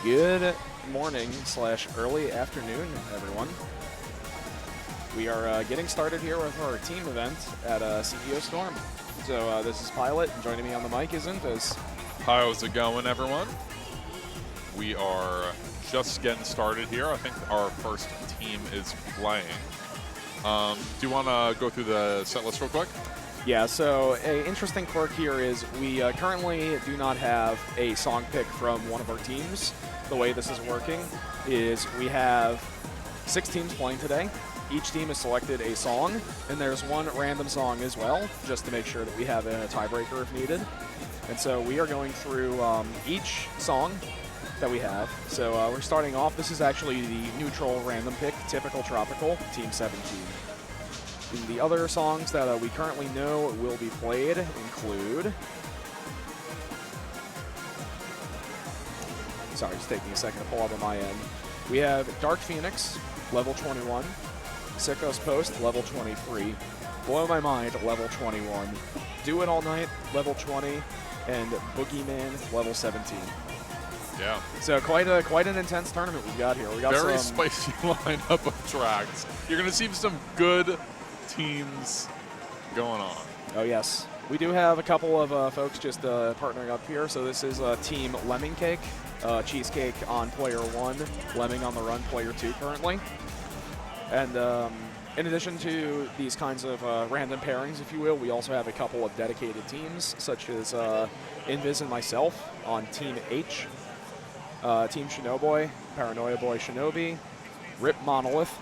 Good morning / early afternoon, everyone. We are getting started here with our team event at CEO Storm. So this is Pilot, and joining me on the mic is Intas. How's it going, everyone? We are just getting started here. I think our first team is playing. Do you want to go through the set list real quick? Yeah, so an interesting quirk here is we currently do not have a song pick from one of our teams. The way this is working is we have 6 teams playing today. Each team has selected a song, and there's one random song as well, just to make sure that we have a tiebreaker if needed. And so we are going through each song that we have. So we're starting off. This is actually the neutral random pick, typical tropical, Team 17. And the other songs that we currently know will be played include... Sorry, it's taking a second to pull up on my end. We have Dark Phoenix, level 21. Sicko's Post, level 23. Blow My Mind, level 21. Do It All Night, level 20. And Boogeyman, level 17. Yeah. So quite an intense tournament we've got here. We got very some spicy lineup of tracks. You're going to see some good teams going on. Oh, yes. We do have a couple of folks just partnering up here. So this is Team Lemon Cake. Cheesecake on player 1, Lemming on the run player 2 currently. And in addition to these kinds of random pairings, if you will, we also have a couple of dedicated teams, such as Invis and myself on Team H, Team Shinoboy, Paranoia Boy Shinobi, Rip Monolith.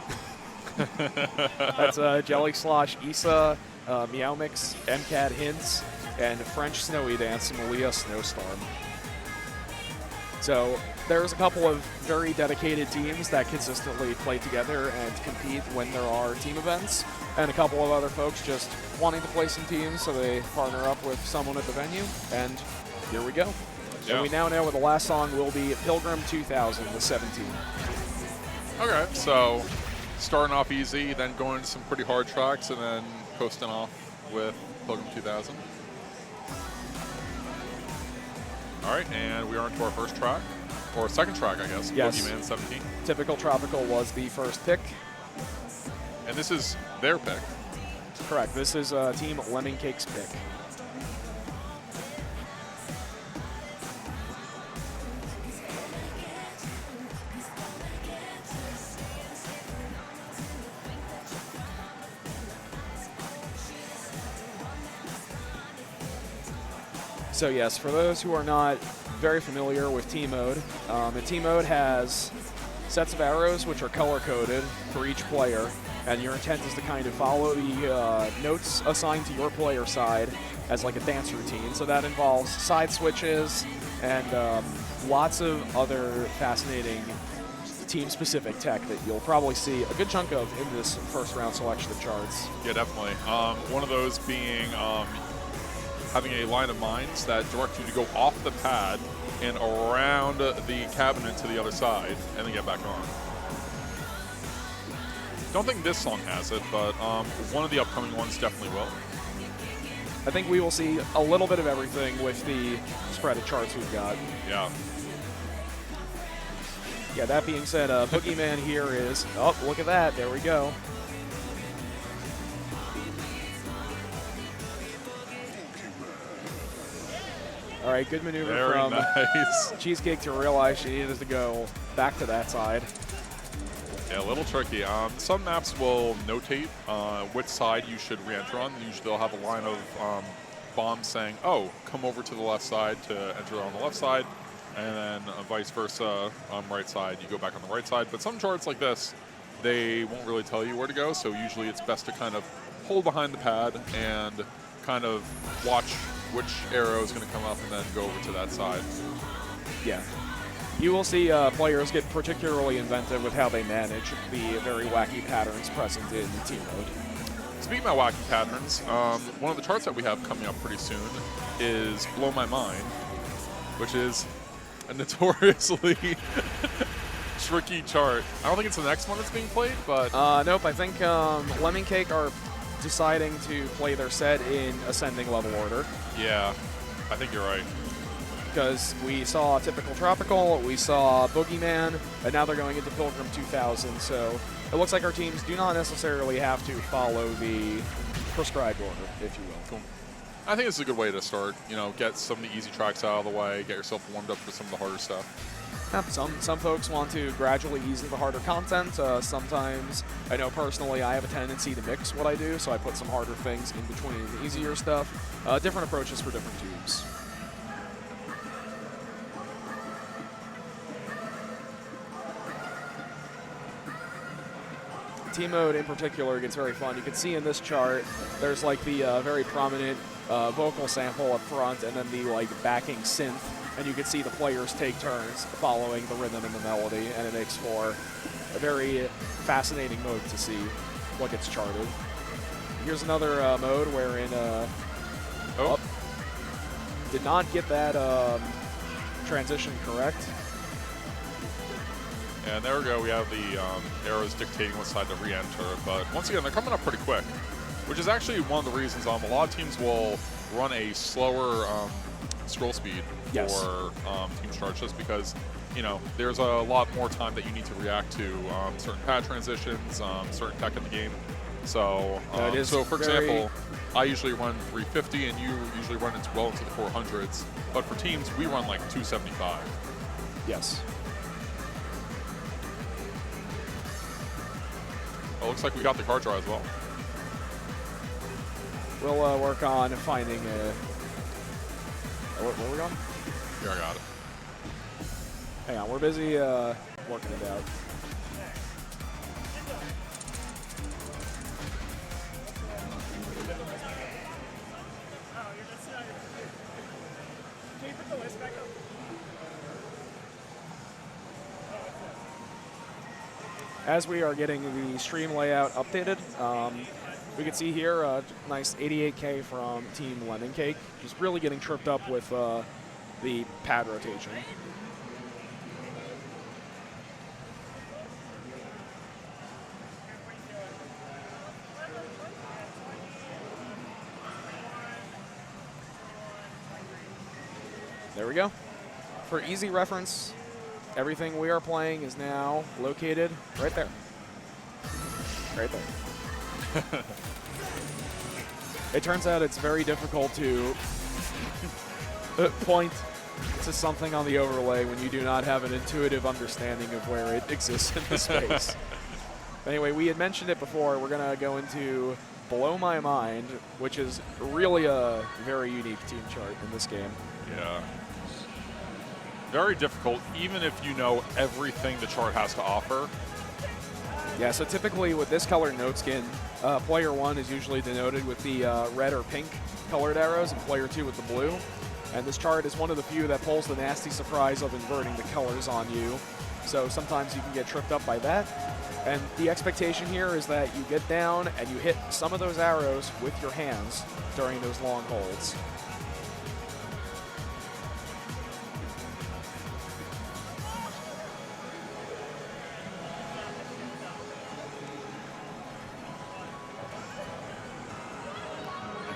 That's Jelly Slosh Issa, Meow Mix, MCAT Hints, and French Snowy Dance Malia Snowstorm. So there's a couple of very dedicated teams that consistently play together and compete when there are team events, and a couple of other folks just wanting to play some teams, so they partner up with someone at the venue, and here we go. Yeah. And we now know what the last song will be, Pilgrim 2000 with 17. Okay, so starting off easy, then going to some pretty hard tracks, and then coasting off with Pilgrim 2000. All right, and we are into our first track, or second track, I guess. Yes. Boogeyman 17. Typical Tropical was the first pick. And this is their pick. Correct. This is Team Lemon Cake's pick. So yes, for those who are not very familiar with Team Mode, and Team Mode has sets of arrows which are color-coded for each player, and your intent is to kind of follow the notes assigned to your player side as like a dance routine. So that involves side switches and lots of other fascinating team-specific tech that you'll probably see a good chunk of in this first round selection of charts. Yeah, definitely. One of those being having a line of mines that direct you to go off the pad and around the cabinet to the other side, and then get back on. Don't think this song has it, but one of the upcoming ones definitely will. I think we will see a little bit of everything with the spread of charts we've got. Yeah. Yeah, that being said, Boogeyman here is, oh, look at that, there we go. All right, good maneuver Very from nice. Cheesecake to realize she needed to go back to that side. Yeah, a little tricky. Some maps will notate which side you should re-enter on. Usually they'll have a line of bombs saying, oh, come over to the left side to enter on the left side, and then vice versa on right side, you go back on the right side. But some charts like this, they won't really tell you where to go, so usually it's best to kind of hold behind the pad and kind of watch which arrow is going to come up and then go over to that side. Yeah. You will see players get particularly inventive with how they manage the very wacky patterns present in team mode. Speaking about wacky patterns, one of the charts that we have coming up pretty soon is Blow My Mind, which is a notoriously tricky chart. I don't think it's the next one that's being played, but... Nope, I think Lemon Cake are deciding to play their set in ascending level order. Yeah, I think you're right. because we saw Typical Tropical, we saw Boogeyman, and now they're going into Pilgrim 2000. So it looks like our teams do not necessarily have to follow the prescribed order, if you will. Cool. I think it's a good way to start. You know, get some of the easy tracks out of the way, get yourself warmed up for some of the harder stuff. Some folks want to gradually ease into the harder content. Sometimes, I know personally, I have a tendency to mix what I do, so I put some harder things in between the easier stuff. Different approaches for different tubes. Team mode in particular gets very fun. You can see in this chart, there's like the very prominent vocal sample up front, and then the like backing synth. And you can see the players take turns following the rhythm and the melody, and it makes for a very fascinating mode to see what gets charted. Here's another mode wherein did not get that transition correct. And there we go. We have the arrows dictating what side to re-enter. But once again, they're coming up pretty quick, which is actually one of the reasons a lot of teams will run a slower scroll speed for team starts, just because, you know, there's a lot more time that you need to react to certain pad transitions, certain tech in the game. So, so for example, I usually run 350, and you usually run well into the 400s. But for teams, we run like 275. Yes. It looks like we got the card draw as well. We'll work on finding a... Where are we going? Here, I got it. Hang on, we're busy working it out. Can you put the list back up? As we are getting the stream layout updated, we can see here a nice 88K from Team Lemon Cake, just really getting tripped up with the pad rotation. There we go. For easy reference, everything we are playing is now located right there. Right there. It turns out it's very difficult to point to something on the overlay when you do not have an intuitive understanding of where it exists in the space. Anyway, we had mentioned it before. We're going to go into Blow My Mind, which is really a very unique team chart in this game. Yeah. Very difficult, even if you know everything the chart has to offer. Yeah, so typically with this colored note skin, player 1 is usually denoted with the red or pink colored arrows, and player 2 with the blue. And this chart is one of the few that pulls the nasty surprise of inverting the colors on you. So sometimes you can get tripped up by that. And the expectation here is that you get down and you hit some of those arrows with your hands during those long holds.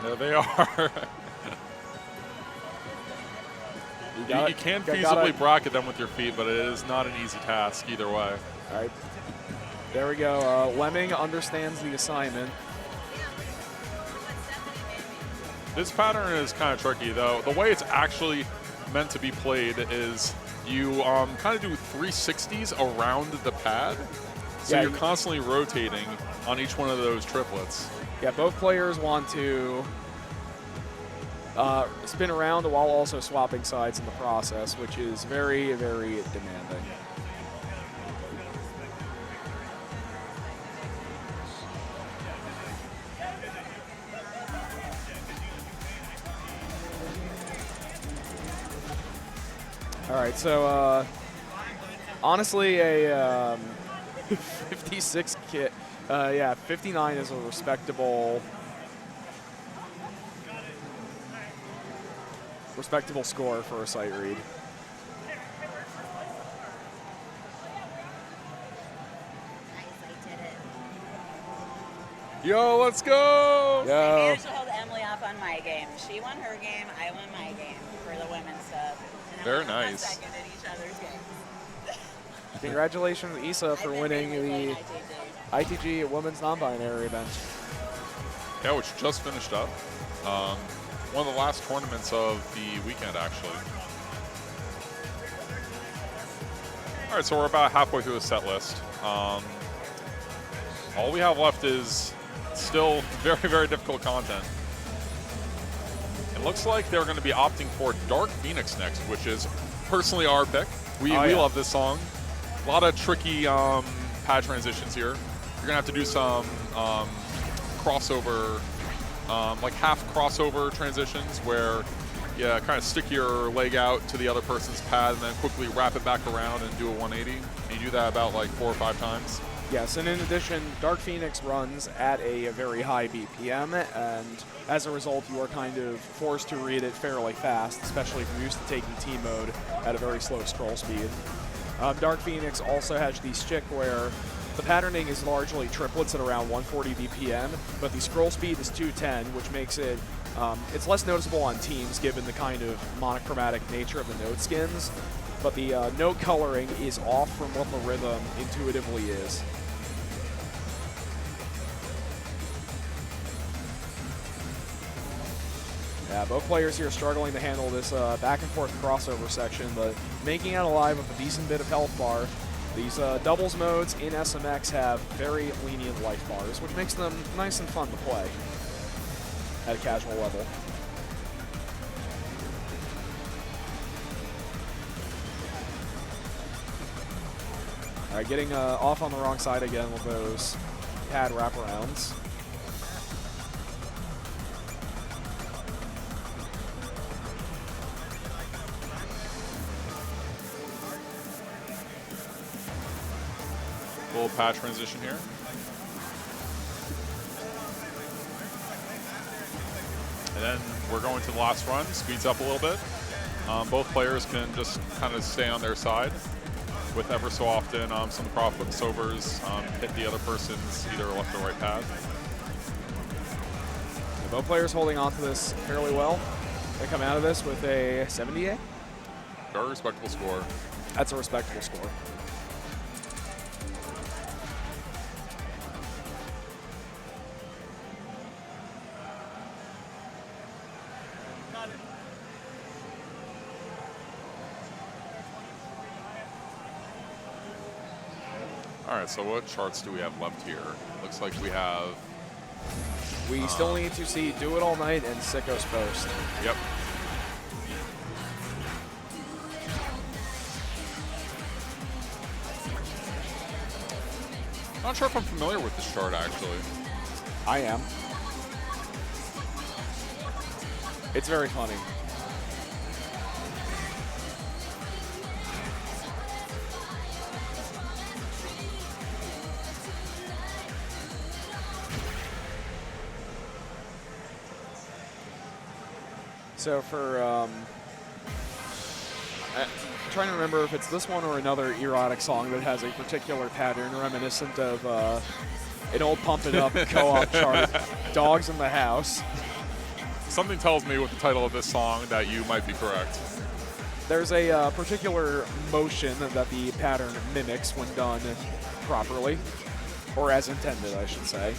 There they are. You can feasibly bracket them with your feet, but it is not an easy task either way. All right. There we go. Lemming understands the assignment. This pattern is kind of tricky, though. The way it's actually meant to be played is you kind of do 360s around the pad. So you're constantly rotating on each one of those triplets. Yeah, both players want to spin around while also swapping sides in the process, which is very, very demanding. All right, so honestly, a 56 kit. Yeah, 59 is a respectable score for a sight read. Yo, let's go! I managed to hold Emily off on my my game. She won her game, I won my game for the women's stuff. And Very then we nice. second at each other's games. Congratulations, Issa, for winning the ITG Women's Non-Binary event. Yeah, which just finished up. One of the last tournaments of the weekend, actually. All right, so we're about halfway through the set list. All we have left is still very, very difficult content. It looks like they're going to be opting for Dark Phoenix next, which is personally our pick. We love this song. A lot of tricky pad transitions here. You're going to have to do some crossover, like half crossover transitions where you kind of stick your leg out to the other person's pad and then quickly wrap it back around and do a 180. And you do that about like 4 or 5 times. Yes, and in addition, Dark Phoenix runs at a very high BPM, and as a result, you are kind of forced to read it fairly fast, especially if you're used to taking T-mode at a very slow scroll speed. Dark Phoenix also has the stick where the patterning is largely triplets at around 140 BPM, but the scroll speed is 210, which makes it it's less noticeable on teams given the kind of monochromatic nature of the note skins, but the note coloring is off from what the rhythm intuitively is. Yeah, both players here struggling to handle this back and forth crossover section, but making it alive with a decent bit of health bar. These doubles modes in SMX have very lenient life bars, which makes them nice and fun to play at a casual level. All right, getting off on the wrong side again with those pad wraparounds. Little pad transition here. And then we're going to the last run, speeds up a little bit. Both players can just kind of stay on their side with ever so often some profit sovers hit the other person's either left or right pad. Yeah, both players holding on to this fairly well. They come out of this with a 78. Very respectable score. That's a respectable score. All right, so what charts do we have left here? Looks like we have... We still need to see Do It All Night and Sicko's Post. Yep. Not sure if I'm familiar with this chart, actually. I am. It's very funny. So for, I'm trying to remember if it's this one or another erotic song that has a particular pattern reminiscent of an old Pump It Up co-op chart, Dogs in the House. Something tells me with the title of this song that you might be correct. There's a particular motion that the pattern mimics when done properly, or as intended, I should say.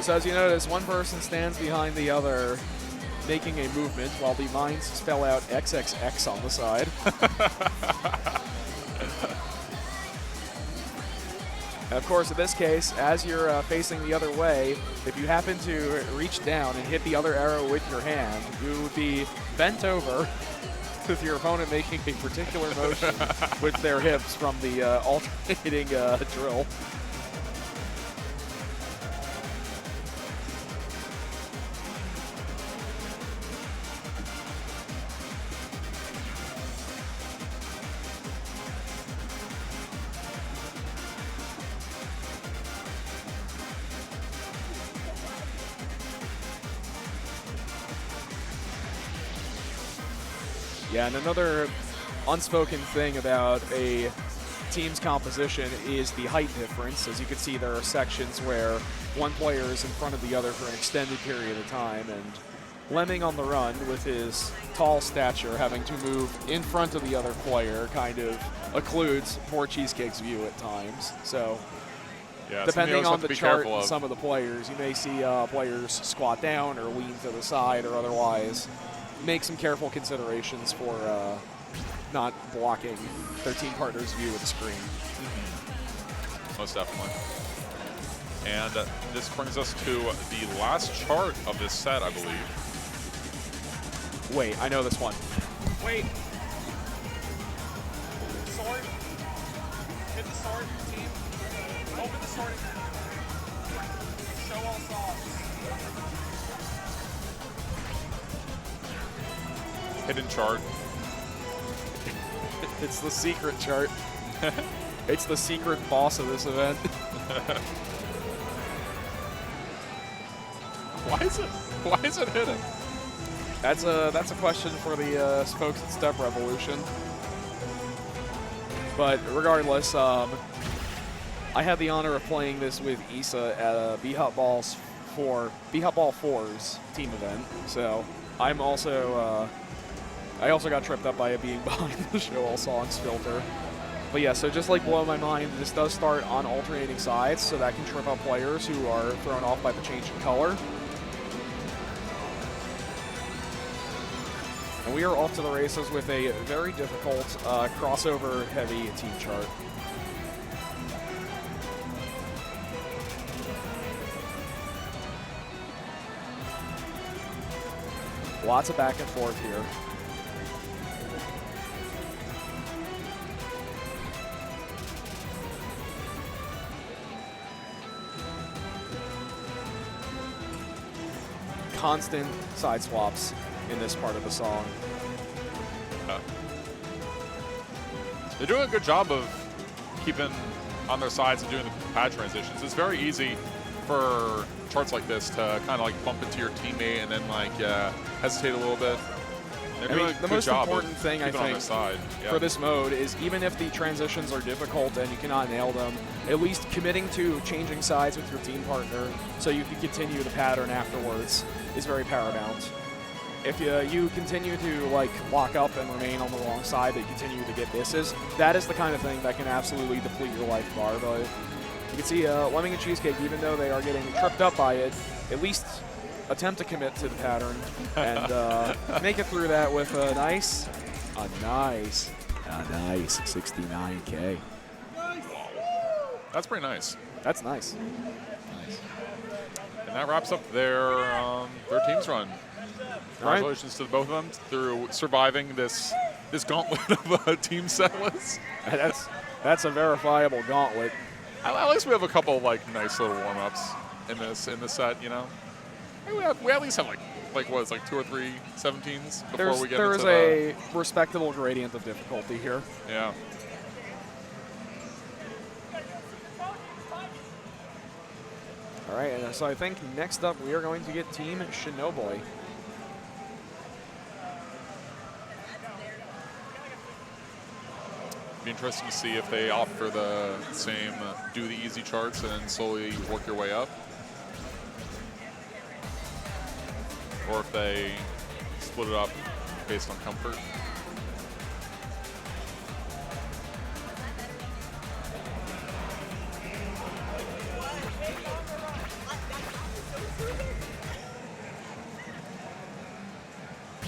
So as you notice, one person stands behind the other, making a movement, while the minds spell out XXX on the side. Of course, in this case, as you're facing the other way, if you happen to reach down and hit the other arrow with your hand, you would be bent over with your opponent making a particular motion with their hips from the alternating drill. Yeah, and another unspoken thing about a team's composition is the height difference. As you can see, there are sections where one player is in front of the other for an extended period of time, and Lemming on the run with his tall stature having to move in front of the other player kind of occludes poor Cheesecake's view at times. So Yeah, depending on the chart and of. some of the players, you may see players squat down or lean to the side or otherwise make some careful considerations for not blocking their team partner's view of the screen. Most definitely. And this brings us to the last chart of this set, I believe. Wait, I know this one. Wait. Sword. Hit the sword, team. Open the sword. Show all songs. Hidden chart. It's the secret chart. It's the secret boss of this event. Why is it hidden? That's a question for the folks at Step Revolution. But regardless, I had the honor of playing this with Issa at B-Hop Ball 4's team event. So I'm also I also got tripped up by it being behind the show all songs filter. But yeah, so just like blow my mind, this does start on alternating sides, so that can trip up players who are thrown off by the change in color. And we are off to the races with a very difficult crossover-heavy team chart. Lots of back and forth here. Constant side swaps in this part of the song. They're doing a good job of keeping on their sides and doing the pad transitions. It's very easy for charts like this to kind of like bump into your teammate and then like hesitate a little bit. They're doing a the good most job important of thing I keeping on their think side. Yeah. for this mode is even if the transitions are difficult and you cannot nail them, at least committing to changing sides with your team partner so you can continue the pattern afterwards is very paramount. If you continue to like lock up and remain on the wrong side, but you continue to get misses, that is the kind of thing that can absolutely deplete your life bar. But you can see Lemming and Cheesecake, even though they are getting tripped up by it, at least attempt to commit to the pattern and make it through that with a nice 69K. That's pretty nice. That's nice. And that wraps up their team's run. Congratulations to both of them through surviving this gauntlet of a team setlist. That's a verifiable gauntlet. At least we have a couple of like nice little warm-ups in this set, you know. We at least have like what is like 2 or 3 17s before we get into a respectable gradient of difficulty here. Yeah. All right, and so I think next up we are going to get Team Shinoboy. Be interesting to see if they opt for the same do the easy charts and then slowly work your way up, or if they split it up based on comfort.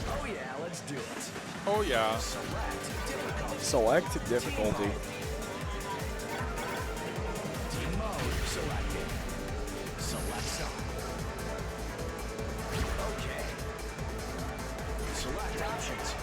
Oh yeah, let's do it. Oh yeah. Select difficulty. Team mode selected. Select song. Okay. Select options.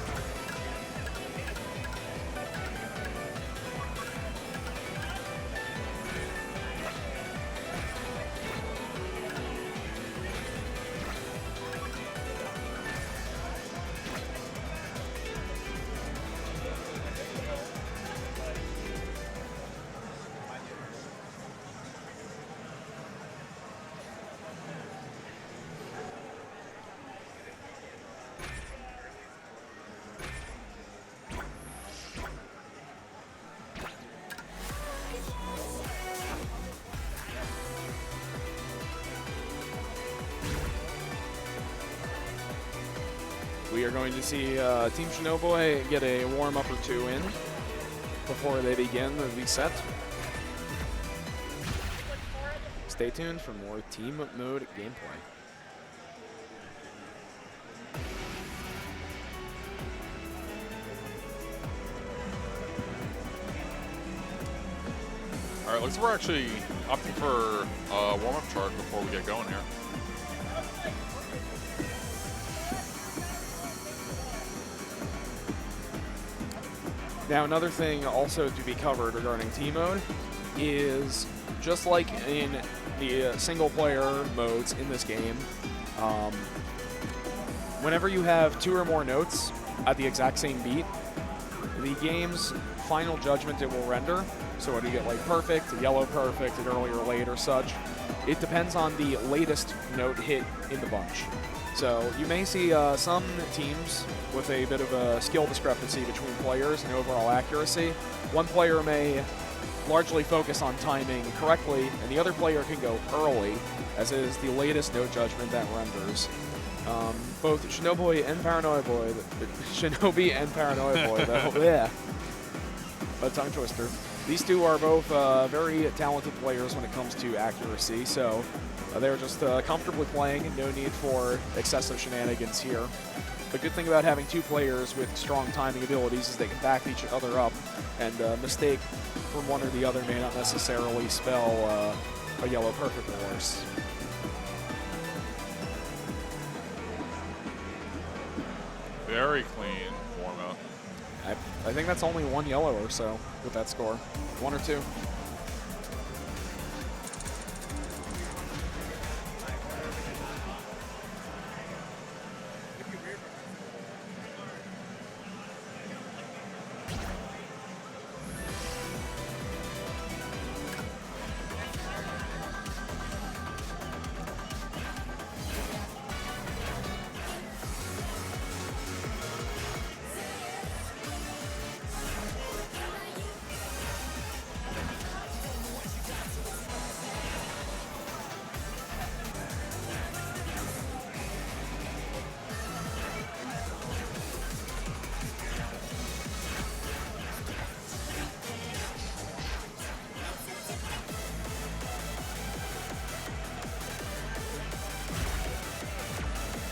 We are going to see Team Shinoboy get a warm-up or two in before they begin the set. Stay tuned for more team mode gameplay. All right, looks like we're actually opting for a warm-up chart before we get going here. Now, another thing also to be covered regarding team mode is just like in the single-player modes in this game, whenever you have 2 or more notes at the exact same beat, the game's final judgment it will render. So whether you get like perfect, a yellow perfect, an early or late or such, it depends on the latest note hit in the bunch. So you may see some teams with a bit of a skill discrepancy between players and overall accuracy. One player may largely focus on timing correctly, and the other player can go early, as is the latest note judgment that renders. Both Shinobi and Paranoia Boy, Shinobi and Paranoia Boy, though, yeah, a tongue twister. These two are both very talented players when it comes to accuracy, so they're just comfortably playing, no need for excessive shenanigans here. The good thing about having 2 players with strong timing abilities is they can back each other up, and a mistake from one or the other may not necessarily spell a yellow perfect or worse. Very clean warm-up. I think that's only 1 yellow or so with that score. 1 or 2.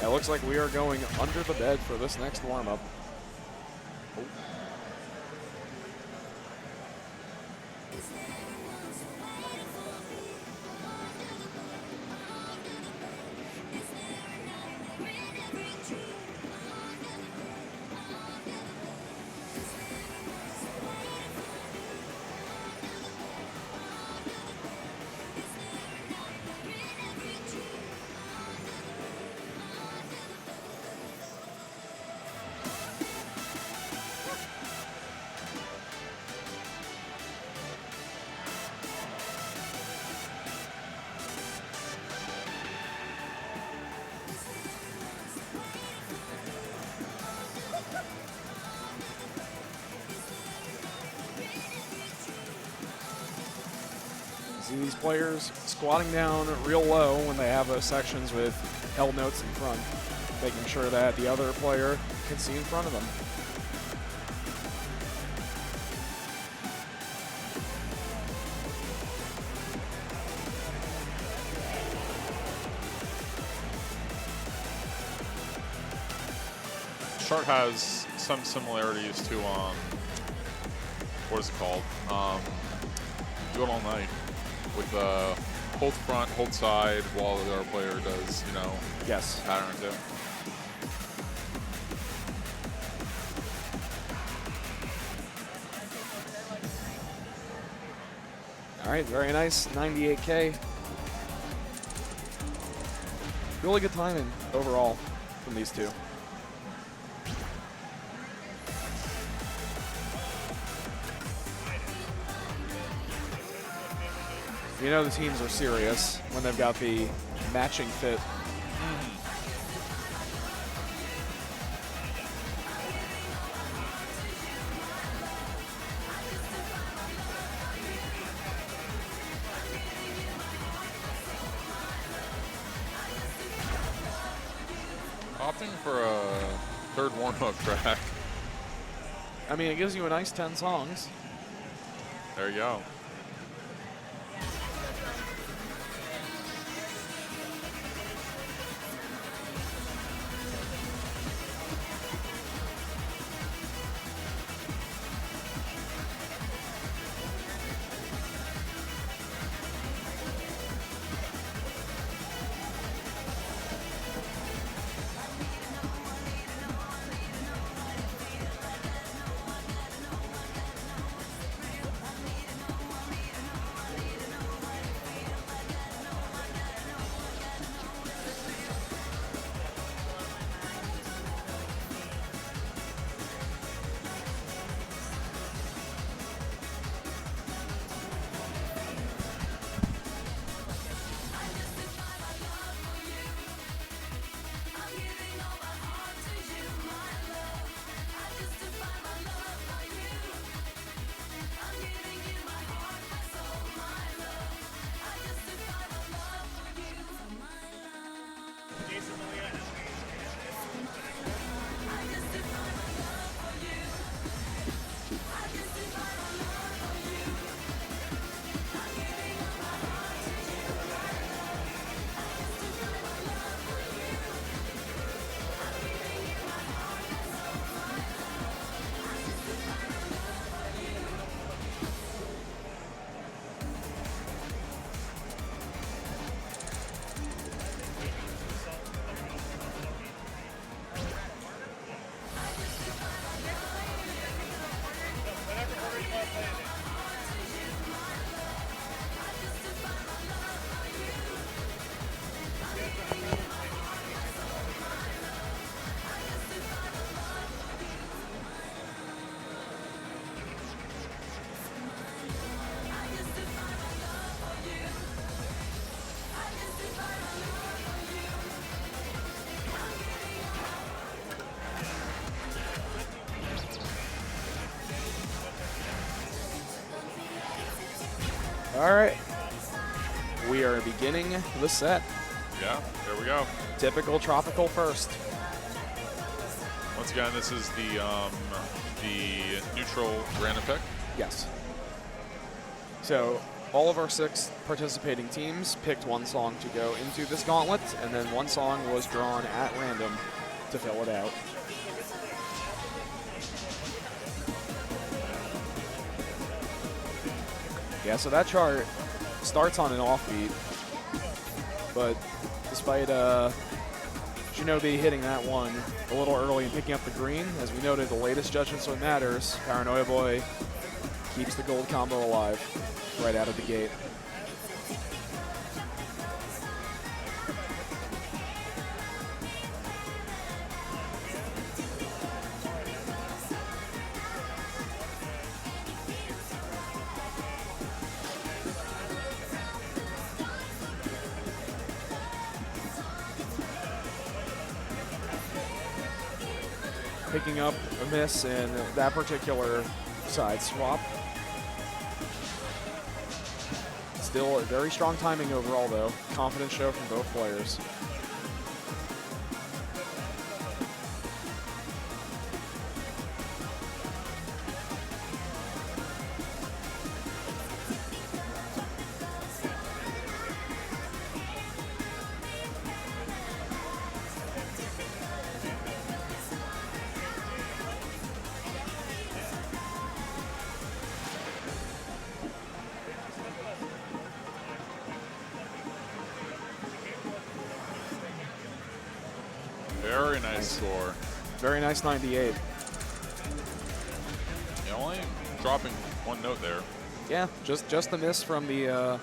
It looks like we are going under the bed for this next warm-up. See these players squatting down real low when they have those sections with held notes in front, making sure that the other player can see in front of them. Chart has some similarities to what is it called? Do It All Night, with hold front, hold side, while the other player does, you know, Yes. pattern too. All right, very nice, 98K. Really good timing overall from these two. You know the teams are serious when they've got the matching fit. Opting for a third warm-up track. I mean, it gives you a nice 10 songs. There you go. All right. We are beginning the set. Yeah, there we go. Typical tropical first. Once again, this is the neutral random pick. Yes. So all of our 6 participating teams picked one song to go into this gauntlet, and then one song was drawn at random to fill it out. Yeah, so that chart starts on an offbeat, but despite Shinobi hitting that one a little early and picking up the green, as we noted, the latest Judgment What Matters, Paranoia Boy keeps the gold combo alive right out of the gate. Picking up a miss in that particular side swap. Still a very strong timing overall, though. Confident show from both players. Very nice score. Very nice 98. Yeah, only dropping one note there. Yeah, just a miss from the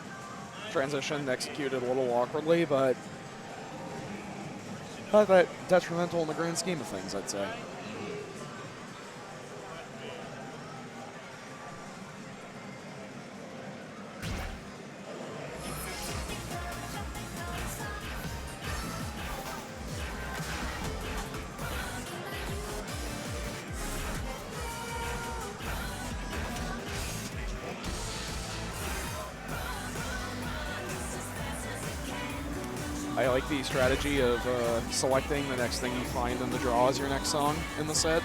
transition, executed a little awkwardly, but not that detrimental in the grand scheme of things, I'd say. I like the strategy of selecting the next thing you find in the draw as your next song in the set.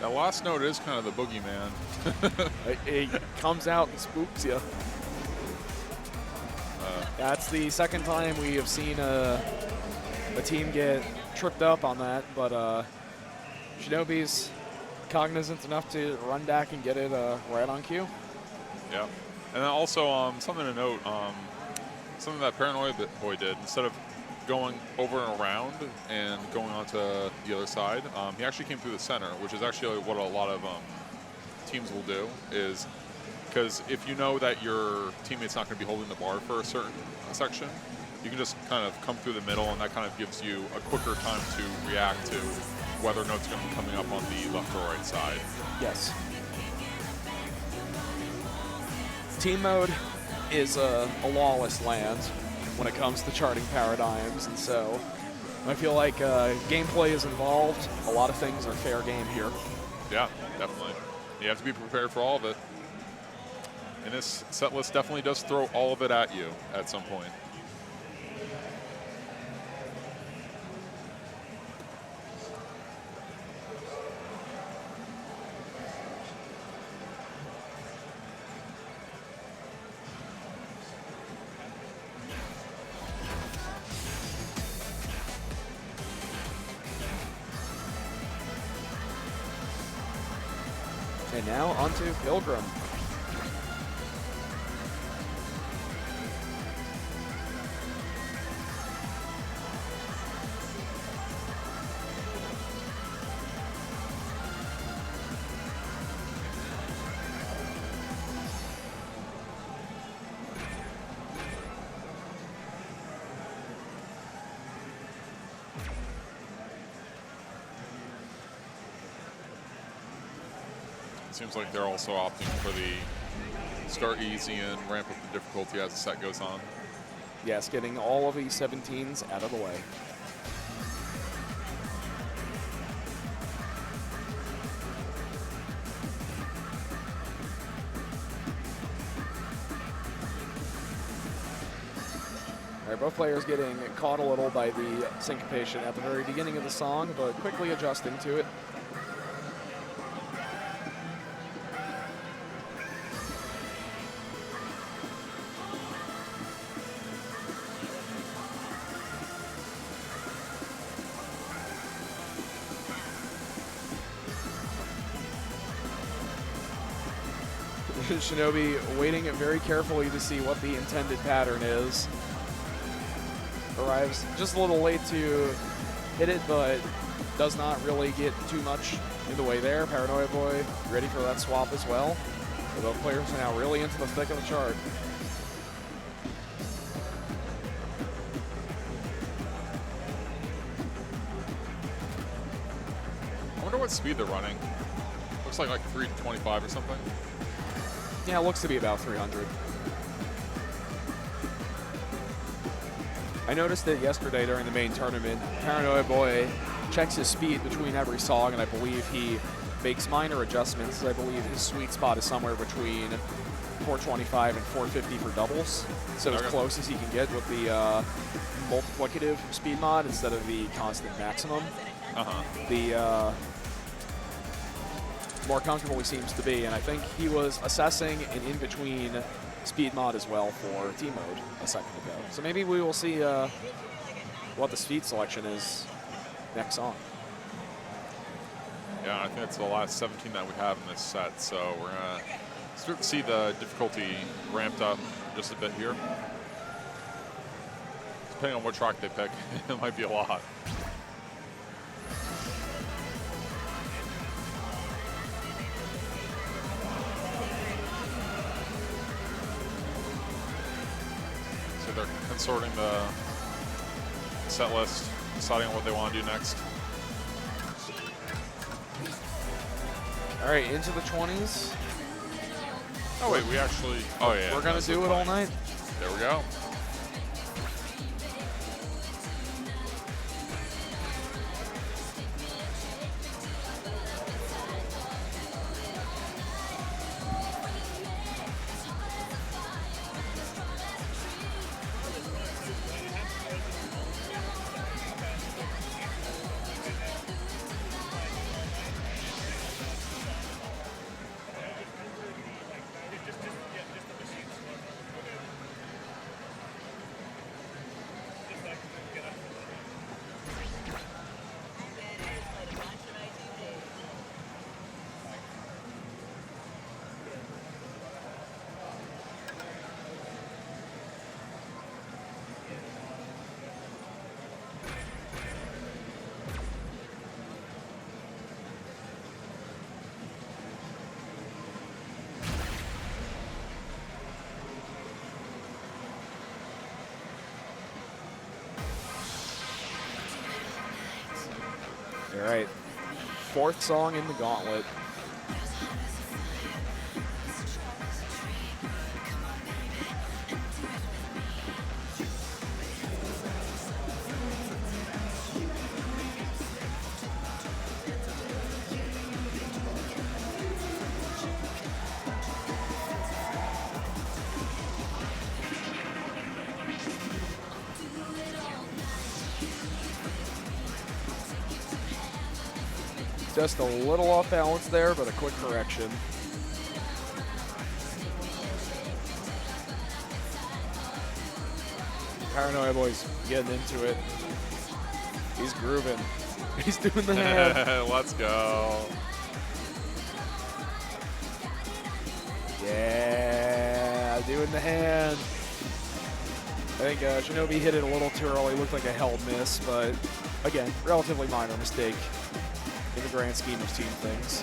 That last note is kind of the boogeyman. It comes out and spooks you. That's the second time we have seen a team get tripped up on that, but Shinobi's cognizant enough to run back and get it right on cue. Yeah. And then also something to note, something that Paranoid Boy did, instead of going over and around and going onto the other side, he actually came through the center, which is actually what a lot of teams will do, is because if you know that your teammate's not going to be holding the bar for a certain section, you can just kind of come through the middle, and that kind of gives you a quicker time to react to whether or not it's going to be coming up on the left or right side. Yes. Team mode is a lawless land when it comes to charting paradigms, and so I feel like gameplay is involved. A lot of things are fair game here. Yeah, definitely. You have to be prepared for all of it. And this set list definitely does throw all of it at you at some point. And now onto Pilgrim. Seems like they're also opting for the start easy and ramp up the difficulty as the set goes on. Yes, getting all of these 17s out of the way. All right, both players getting caught a little by the syncopation at the very beginning of the song, but quickly adjusting to it. Shinobi waiting very carefully to see what the intended pattern is. arrives just a little late to hit it, but does not really get too much in the way there. Paranoia Boy ready for that swap as well. Both players are now really into the thick of the chart. I wonder what speed they're running. Looks like 325 or something. Yeah, it looks to be about 300. I noticed it yesterday during the main tournament. Paranoia Boy checks his speed between every song, and I believe he makes minor adjustments. I believe his sweet spot is somewhere between 425 and 450 for doubles. So as close as he can get with the multiplicative speed mod instead of the constant maximum. The more comfortable he seems to be, and I think he was assessing an in-between speed mod as well for team mode a second ago. So maybe we will see what the speed selection is next song. Yeah, I think that's the last 17 that we have in this set, so we're going to start to see the difficulty ramped up just a bit here. Depending on what track they pick, it might be a lot. So they're consorting the set list, deciding on what they want to do next. All right, into the 20s. Oh wait, we actually, oh yeah. We're gonna do it all night. There we go. All right, fourth song in the gauntlet. Just a little off balance there, but a quick correction. Paranoia Boy's getting into it. He's grooving. He's doing the hand. Let's go. Yeah, doing the hand. I think Shinobi hit it a little too early. Looked like a held miss, but again, relatively minor mistake in the grand scheme of team things.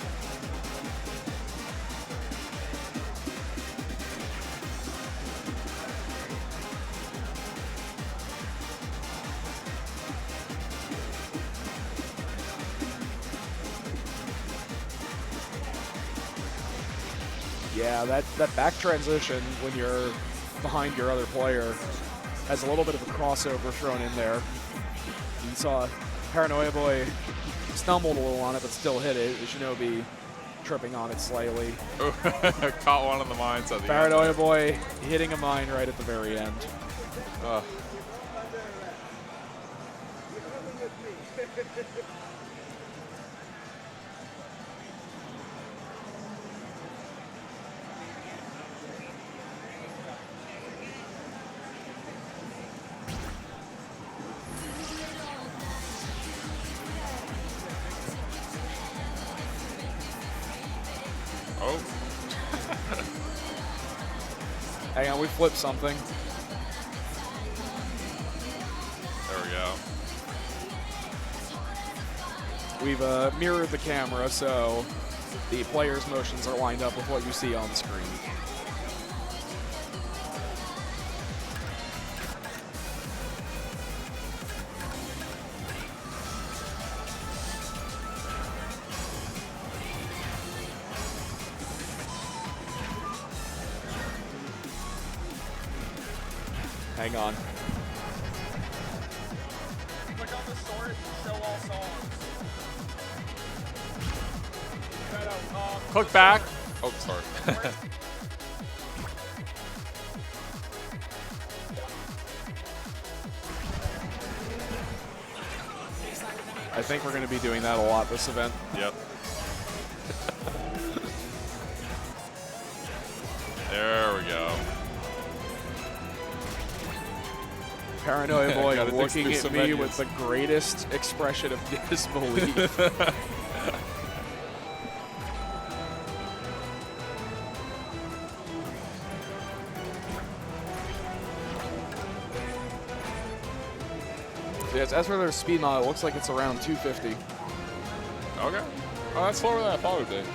Yeah, that back transition when you're behind your other player has a little bit of a crossover thrown in there. You saw Paranoia Boy stumbled a little on it, but still hit it. Shinobi tripping on it slightly. Caught one of the mines at the Paranoia end. Boy hitting a mine right at the very end. Oh. Hang on, we flipped something. We've mirrored the camera so the players' motions are lined up with what you see on the screen. Hang on. Click on the sword, show all songs. Click back. Oh, sorry. I think we're going to be doing that a lot this event. Yep. There we go. Paranoia boy Gotta think looking through at some me menus. with the greatest expression of disbelief. Yes, as for their speed mod, it looks like it's around 250. Okay. Oh, that's slower than I thought it would be.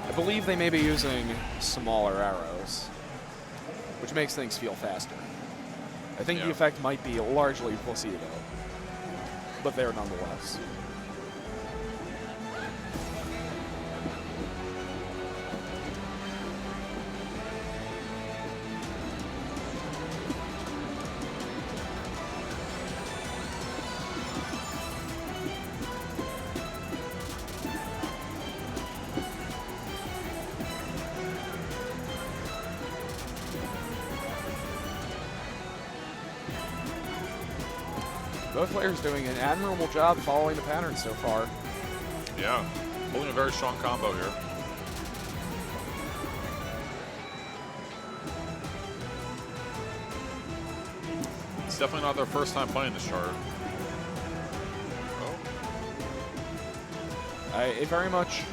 I believe they may be using smaller arrows, which makes things feel faster. I think the Yeah. effect might be largely placebo, but there nonetheless. Both players doing an admirable job following the pattern so far. Yeah. Holding a very strong combo here. It's definitely not their first time playing this chart. Oh. It very much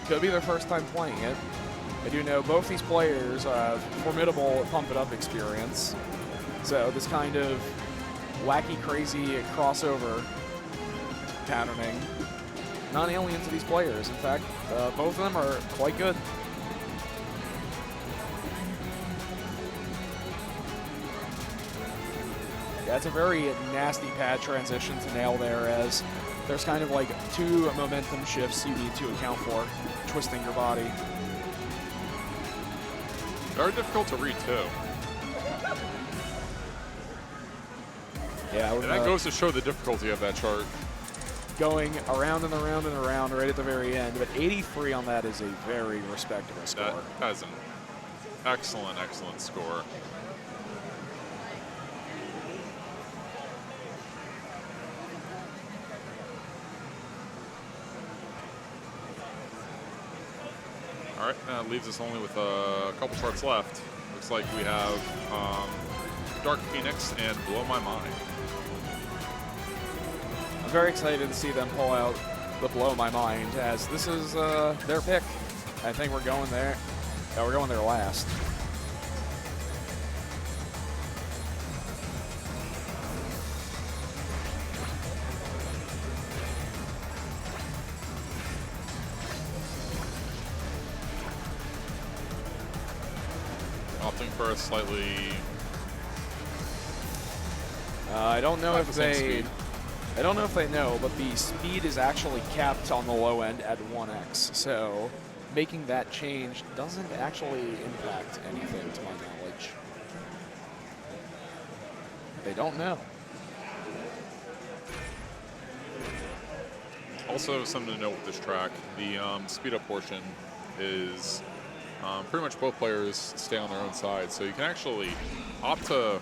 could be their first time playing it. I do know both these players have formidable pump it up experience. So this kind of wacky, crazy crossover patterning, not alien to these players. In fact, both of them are quite good. Yeah, it's a very nasty pad transition to nail there, as there's kind of like two momentum shifts you need to account for, twisting your body. Very difficult to read, too. Yeah, And that goes to show the difficulty of that chart. going around and around and around right at the very end, but 83 on that is a very respectable score. That is an excellent, excellent score. All right, that leaves us only with a couple charts left. Looks like we have Dark Phoenix and Blow My Mind. I'm very excited to see them pull out the Blow My Mind, as this is their pick. I think we're going there. Yeah, we're going there last. Opting for a slightly... I don't know if the same they. speed. I don't know if they know, but the speed is actually capped on the low end at 1x. So making that change doesn't actually impact anything, to my knowledge. They don't know. Also, something to note with this track, the speed up portion is pretty much both players stay on their own side. So you can actually opt to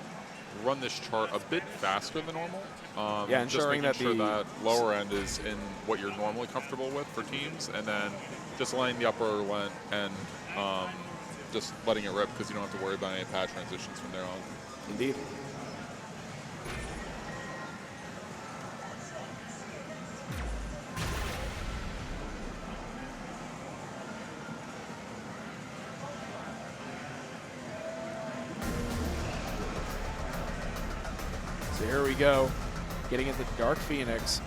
run this chart a bit faster than normal. Yeah, just ensuring making that sure that lower end is in what you're normally comfortable with for teams, and then just letting the upper end just letting it rip, because you don't have to worry about any pad transitions from there on. Indeed. So here we go, getting into Dark Phoenix.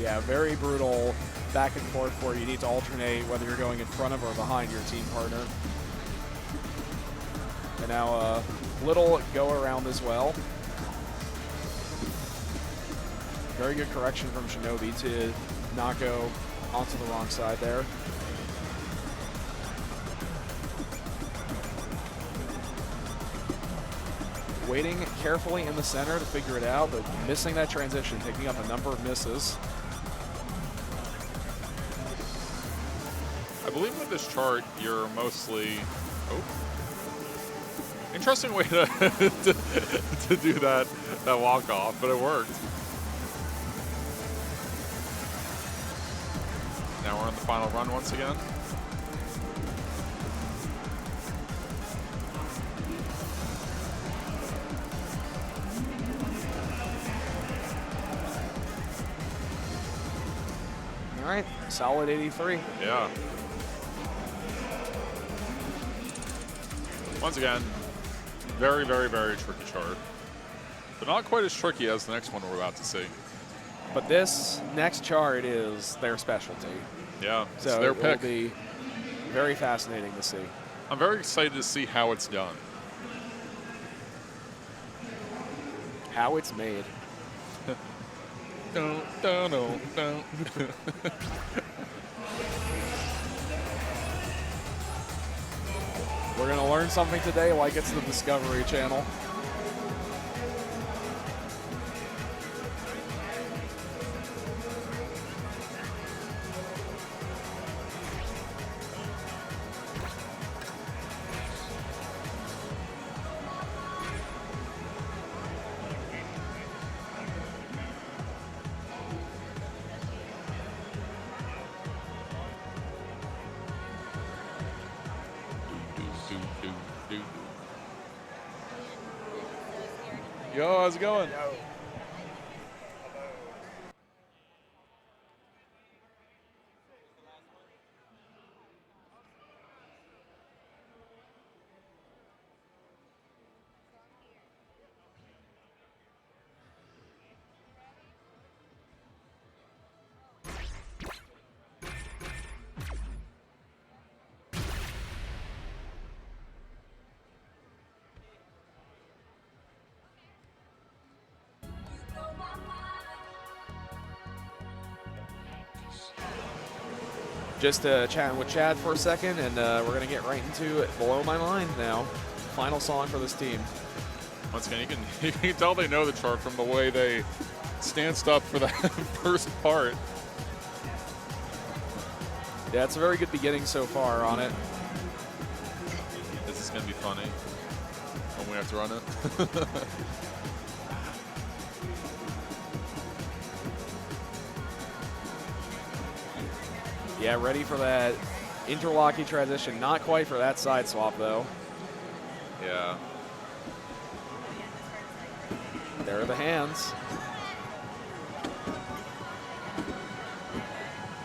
Yeah, very brutal back and forth where you need to alternate whether you're going in front of or behind your team partner. And now a little go around as well. Very good correction from Shinobi to not go onto the wrong side there. Waiting carefully in the center to figure it out, but missing that transition, picking up a number of misses. I believe with this chart, you're mostly... Oh. Interesting way to, to do that walk-off, but it worked. Now we're on the final run once again. All right, solid 83. Yeah. Once again, very, very, very tricky chart. But not quite as tricky as the next one we're about to see. But this next chart is their specialty. Yeah, it's So their it will pick. be very fascinating to see. I'm very excited to see how it's done. How it's made. Don't. We're going to learn something today like it's the Discovery Channel. Yo, how's it going? Just chatting with Chad for a second, and we're going to get right into it. Blow My Mind now. Final song for this team. Once again, you can tell they know the chart from the way they stanced up for that first part. Yeah, it's a very good beginning so far on it. This is going to be funny when we have to run it. Yeah, ready for that interlocking transition. Not quite for that side swap, though. Yeah. There are the hands.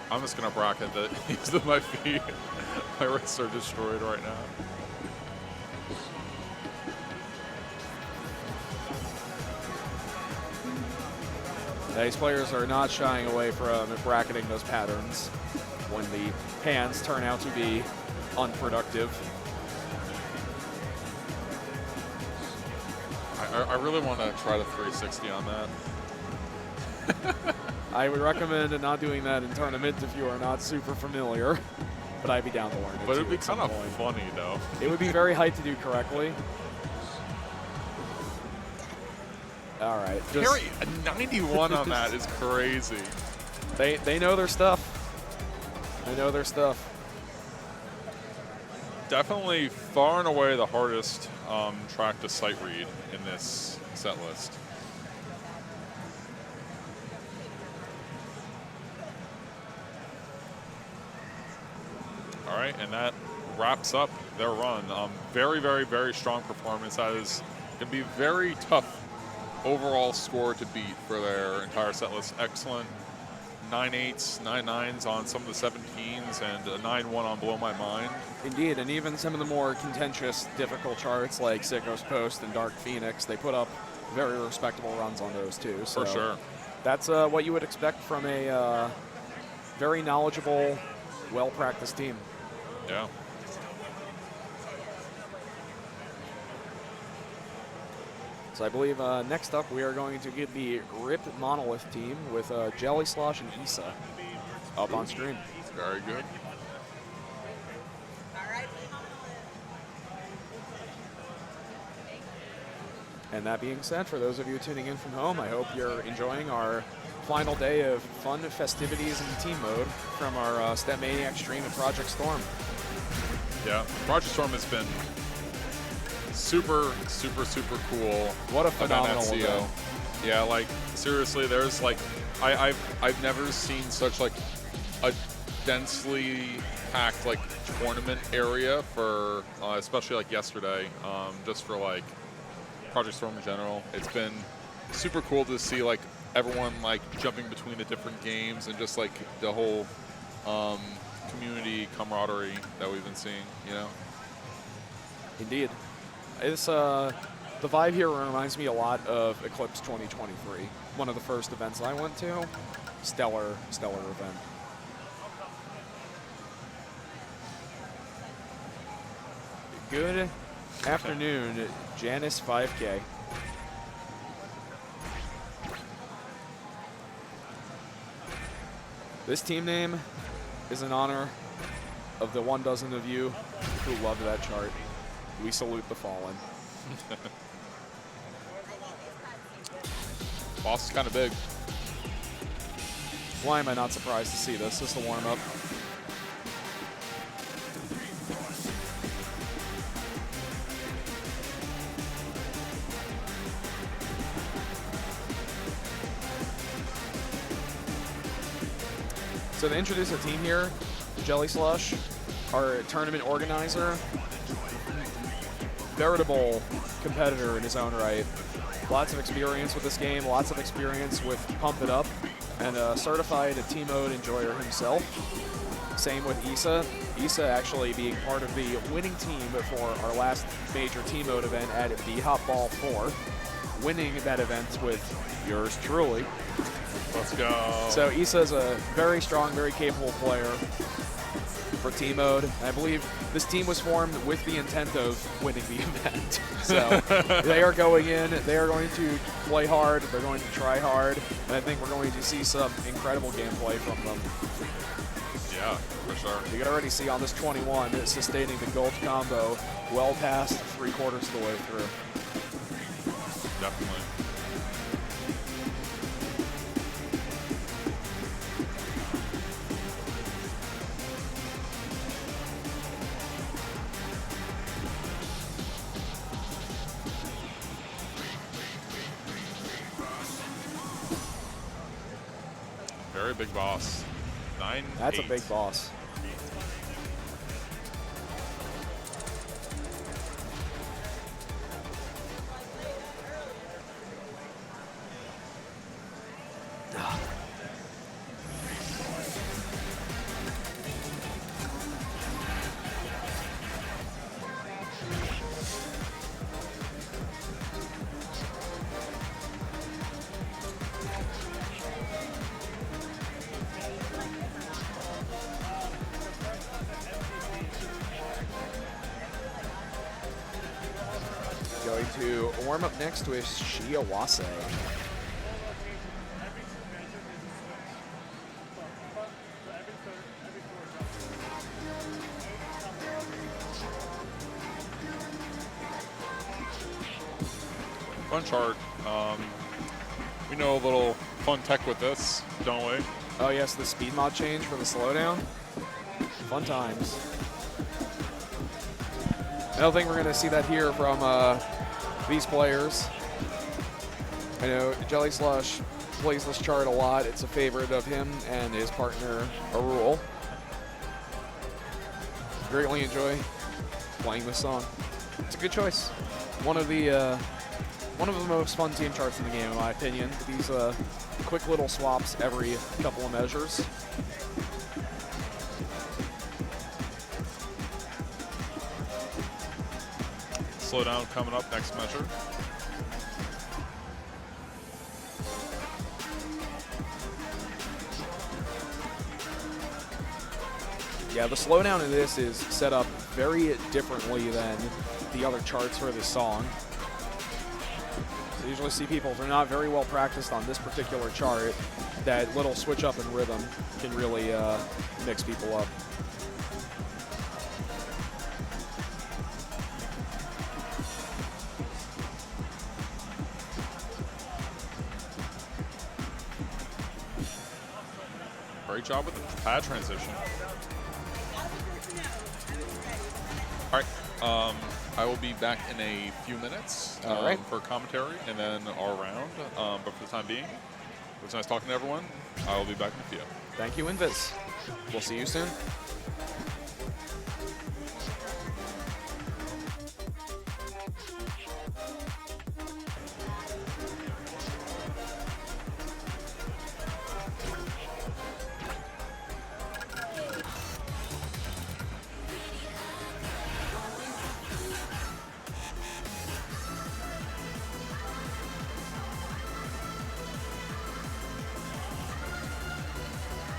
I'm just going to bracket that these are my feet. My wrists are destroyed right now. These players are not shying away from bracketing those patterns when the hands turn out to be unproductive. I really want to try the 360 on that. I would recommend not doing that in tournament if you are not super familiar, but I'd be down to learn it. But too it'd be at some kind of point. funny, though. It would be very hyped to do correctly. All right. just- Harry, a 91 on that is crazy. They know their stuff. They know their stuff. Definitely far and away the hardest track to sight read in this set list. All right, and that wraps up their run. Very, very, very strong performance. That is going to be very tough overall score to beat for their entire set list. Excellent 9-8s, 9-9s on some of the 17s, and a 9-1 on Blow My Mind. Indeed, and even some of the more contentious, difficult charts like Sicko's Post and Dark Phoenix, they put up very respectable runs on those too. So For sure. That's what you would expect from a very knowledgeable, well-practiced team. Yeah. So I believe next up we are going to get the Rip Monolith team with Jelly Slosh and Issa up on stream. Very good. And that being said, for those of you tuning in from home, I hope you're enjoying our final day of fun festivities in team mode from our StepManiaX stream at Project Storm. Yeah, Project Storm has been super, super, super cool. What a phenomenal event at CO. event. Yeah, like seriously, there's like I've never seen such like a densely packed like tournament area for especially like yesterday, just for like Project Storm in general. It's been super cool to see like everyone like jumping between the different games and just like the whole community camaraderie that we've been seeing, you know? Indeed. It's, the vibe here reminds me a lot of Eclipse 2023, one of the first events I went to. Stellar event. Good afternoon, Janice 5K. This team name is in honor of the 12 of you who loved that chart. We salute the fallen. Boss is kind of big. Why am I not surprised to see this? This is the warm-up. So to introduce the team here, Jelly Slush, our tournament organizer, veritable competitor in his own right. Lots of experience with this game, lots of experience with Pump It Up, and a certified team mode enjoyer himself. Same with Issa. Issa actually being part of the winning team for our last major team mode event at the Hot Ball 4, winning that event with yours truly. Let's go. So Issa's a very strong, very capable player for team mode. I believe this team was formed with the intent of winning the event. So they are going in, they are going to play hard, they're going to try hard, and I think we're going to see some incredible gameplay from them. Yeah, for sure. You can already see on this 21, it's sustaining the Gulch combo well past 3/4 of the way through. Definitely. Very big boss. 9-8. That's a big boss. Going to warm up next with Shiawase. Fun chart. We know a little fun tech with this, don't we? Oh yes, the speed mod change for the slowdown. Fun times. I don't think we're going to see that here from these players. I know Jelly Slush plays this chart a lot. It's a favorite of him and his partner, Arul. Greatly enjoy playing this song. It's a good choice. One of the most fun team charts in the game, in my opinion. These quick little swaps every couple of measures. Slow down coming up next measure. Yeah, the slowdown in this is set up very differently than the other charts for this song. So you usually see people, if they're not very well practiced on this particular chart, that little switch up in rhythm can really mix people up. Great job with the pad transition. All right, I will be back in a few minutes All right. for commentary and then our round. But for the time being, it was nice talking to everyone. I will be back in a few. Thank you, Invis. We'll see you soon.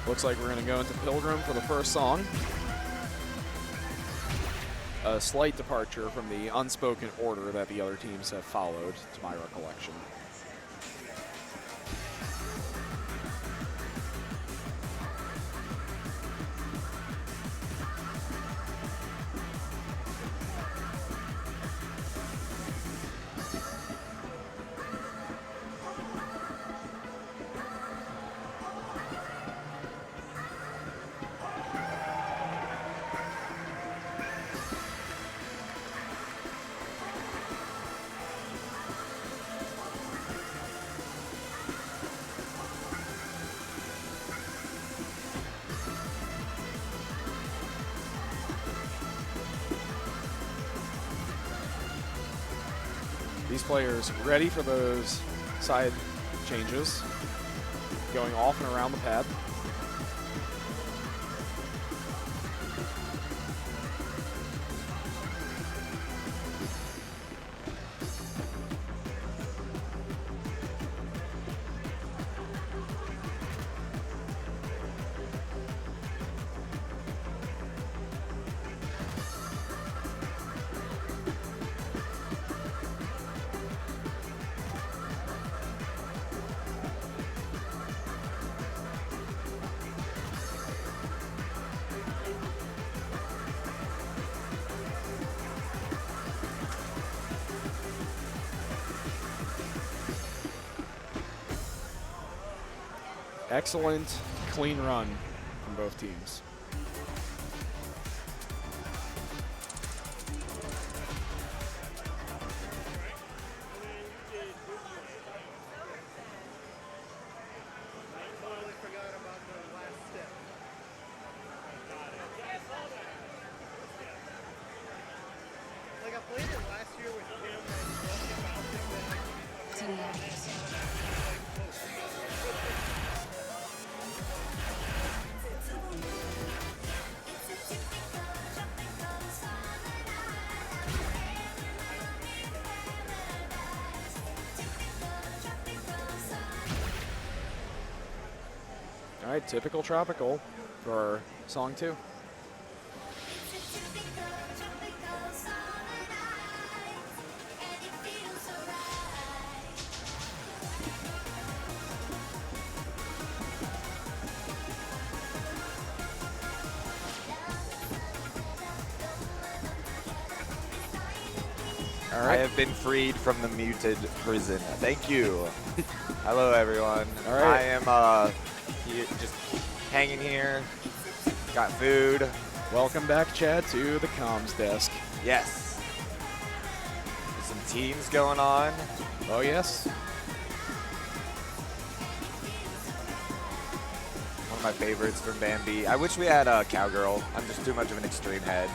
Looks like we're going to go into Pilgrim for the first song. A slight departure from the unspoken order that the other teams have followed, to my recollection. These players ready for those side changes, going off and around the pad. Excellent, clean run from both teams. Like I played it last year with him and All right, typical tropical for song 2. All I right. have been freed from the muted prison. Thank you. Hello, everyone. All right. I am just hanging here. Got food. Welcome back, Chad, to the comms desk. Yes. There's some teams going on. Oh, yes. One of my favorites from Bambi. I wish we had a Cowgirl. I'm just too much of an extreme head.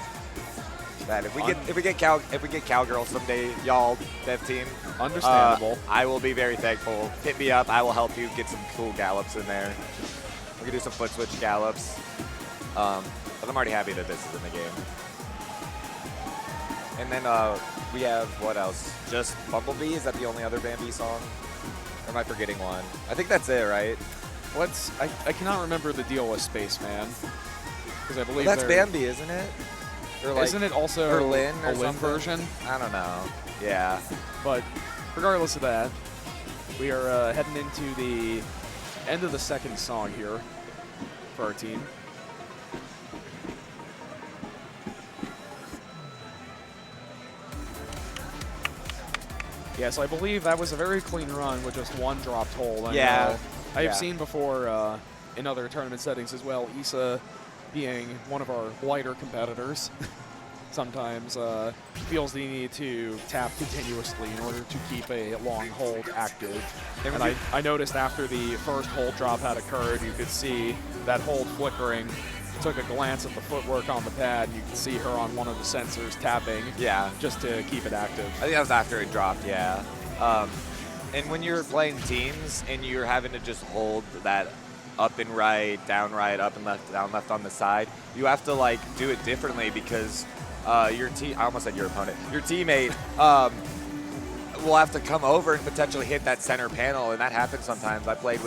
That if we get Cowgirl someday, y'all dev team, Understandable. I will be very thankful. Hit me up. I will help you get some cool gallops in there. We can do some foot switch gallops. But I'm already happy that this is in the game. And then we have what else? Just Bumblebee. Is that the only other Bambi song? Or am I forgetting one? I think that's it, right? I cannot remember the deal with Spaceman. Because I believe That's they're- Bambi, isn't it? Or like, Isn't it also or Lin a or Lin something? version? I don't know. Yeah. But regardless of that, we are heading into the end of the second song here for our team. Yes, I believe that was a very clean run with just one dropped hole. I Yeah. I have Yeah. seen before in other tournament settings as well, Issa being one of our lighter competitors sometimes feels the need to tap continuously in order to keep a long hold active. And I noticed after the first hold drop had occurred, you could see that hold flickering. Took a glance at the footwork on the pad, and you could see her on one of the sensors tapping Yeah. just to keep it active. I think that was after it dropped, yeah. And when you're playing teams and you're having to just hold that up and right, up and left, down left on the side, you have to like do it differently because your team, I almost said your opponent, your teammate will have to come over and potentially hit that center panel, and that happens sometimes. I played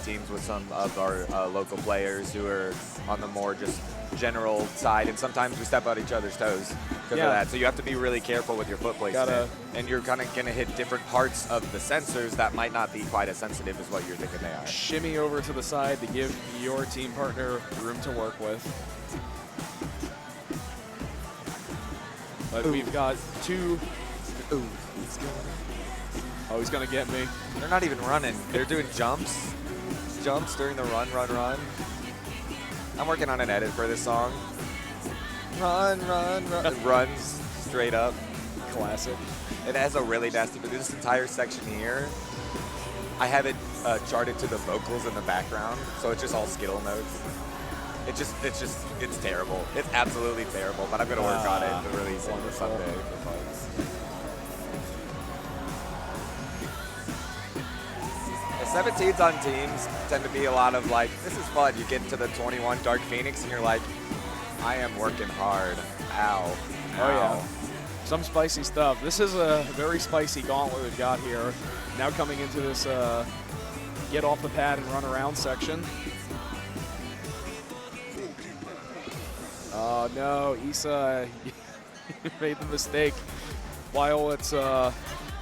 teams with some of our local players who are on the more just general side, and sometimes we step on each other's toes because of that. So you have to be really careful with your foot placement, and you're kind of going to hit different parts of the sensors that might not be quite as sensitive as what you're thinking they are. Shimmy over to the side to give your team partner room to work with. But we've got two. Ooh. Oh, he's gonna get me. They're not even running. They're doing jumps. Jumps during the run. I'm working on an edit for this song. Run. It runs straight up. Classic. It has a really nasty, but this entire section here, I have it charted to the vocals in the background, so it's just all Skittle notes. It's terrible. It's absolutely terrible, but I'm gonna work on it to release it for Sunday for fun. The 17s on teams tend to be a lot of like, this is fun. You get into the 21 Dark Phoenix and you're like, I am working hard. Ow. Oh yeah. Some spicy stuff. This is a very spicy gauntlet we've got here. Now coming into this get off the pad and run around section. Oh no, Issa made the mistake. While it's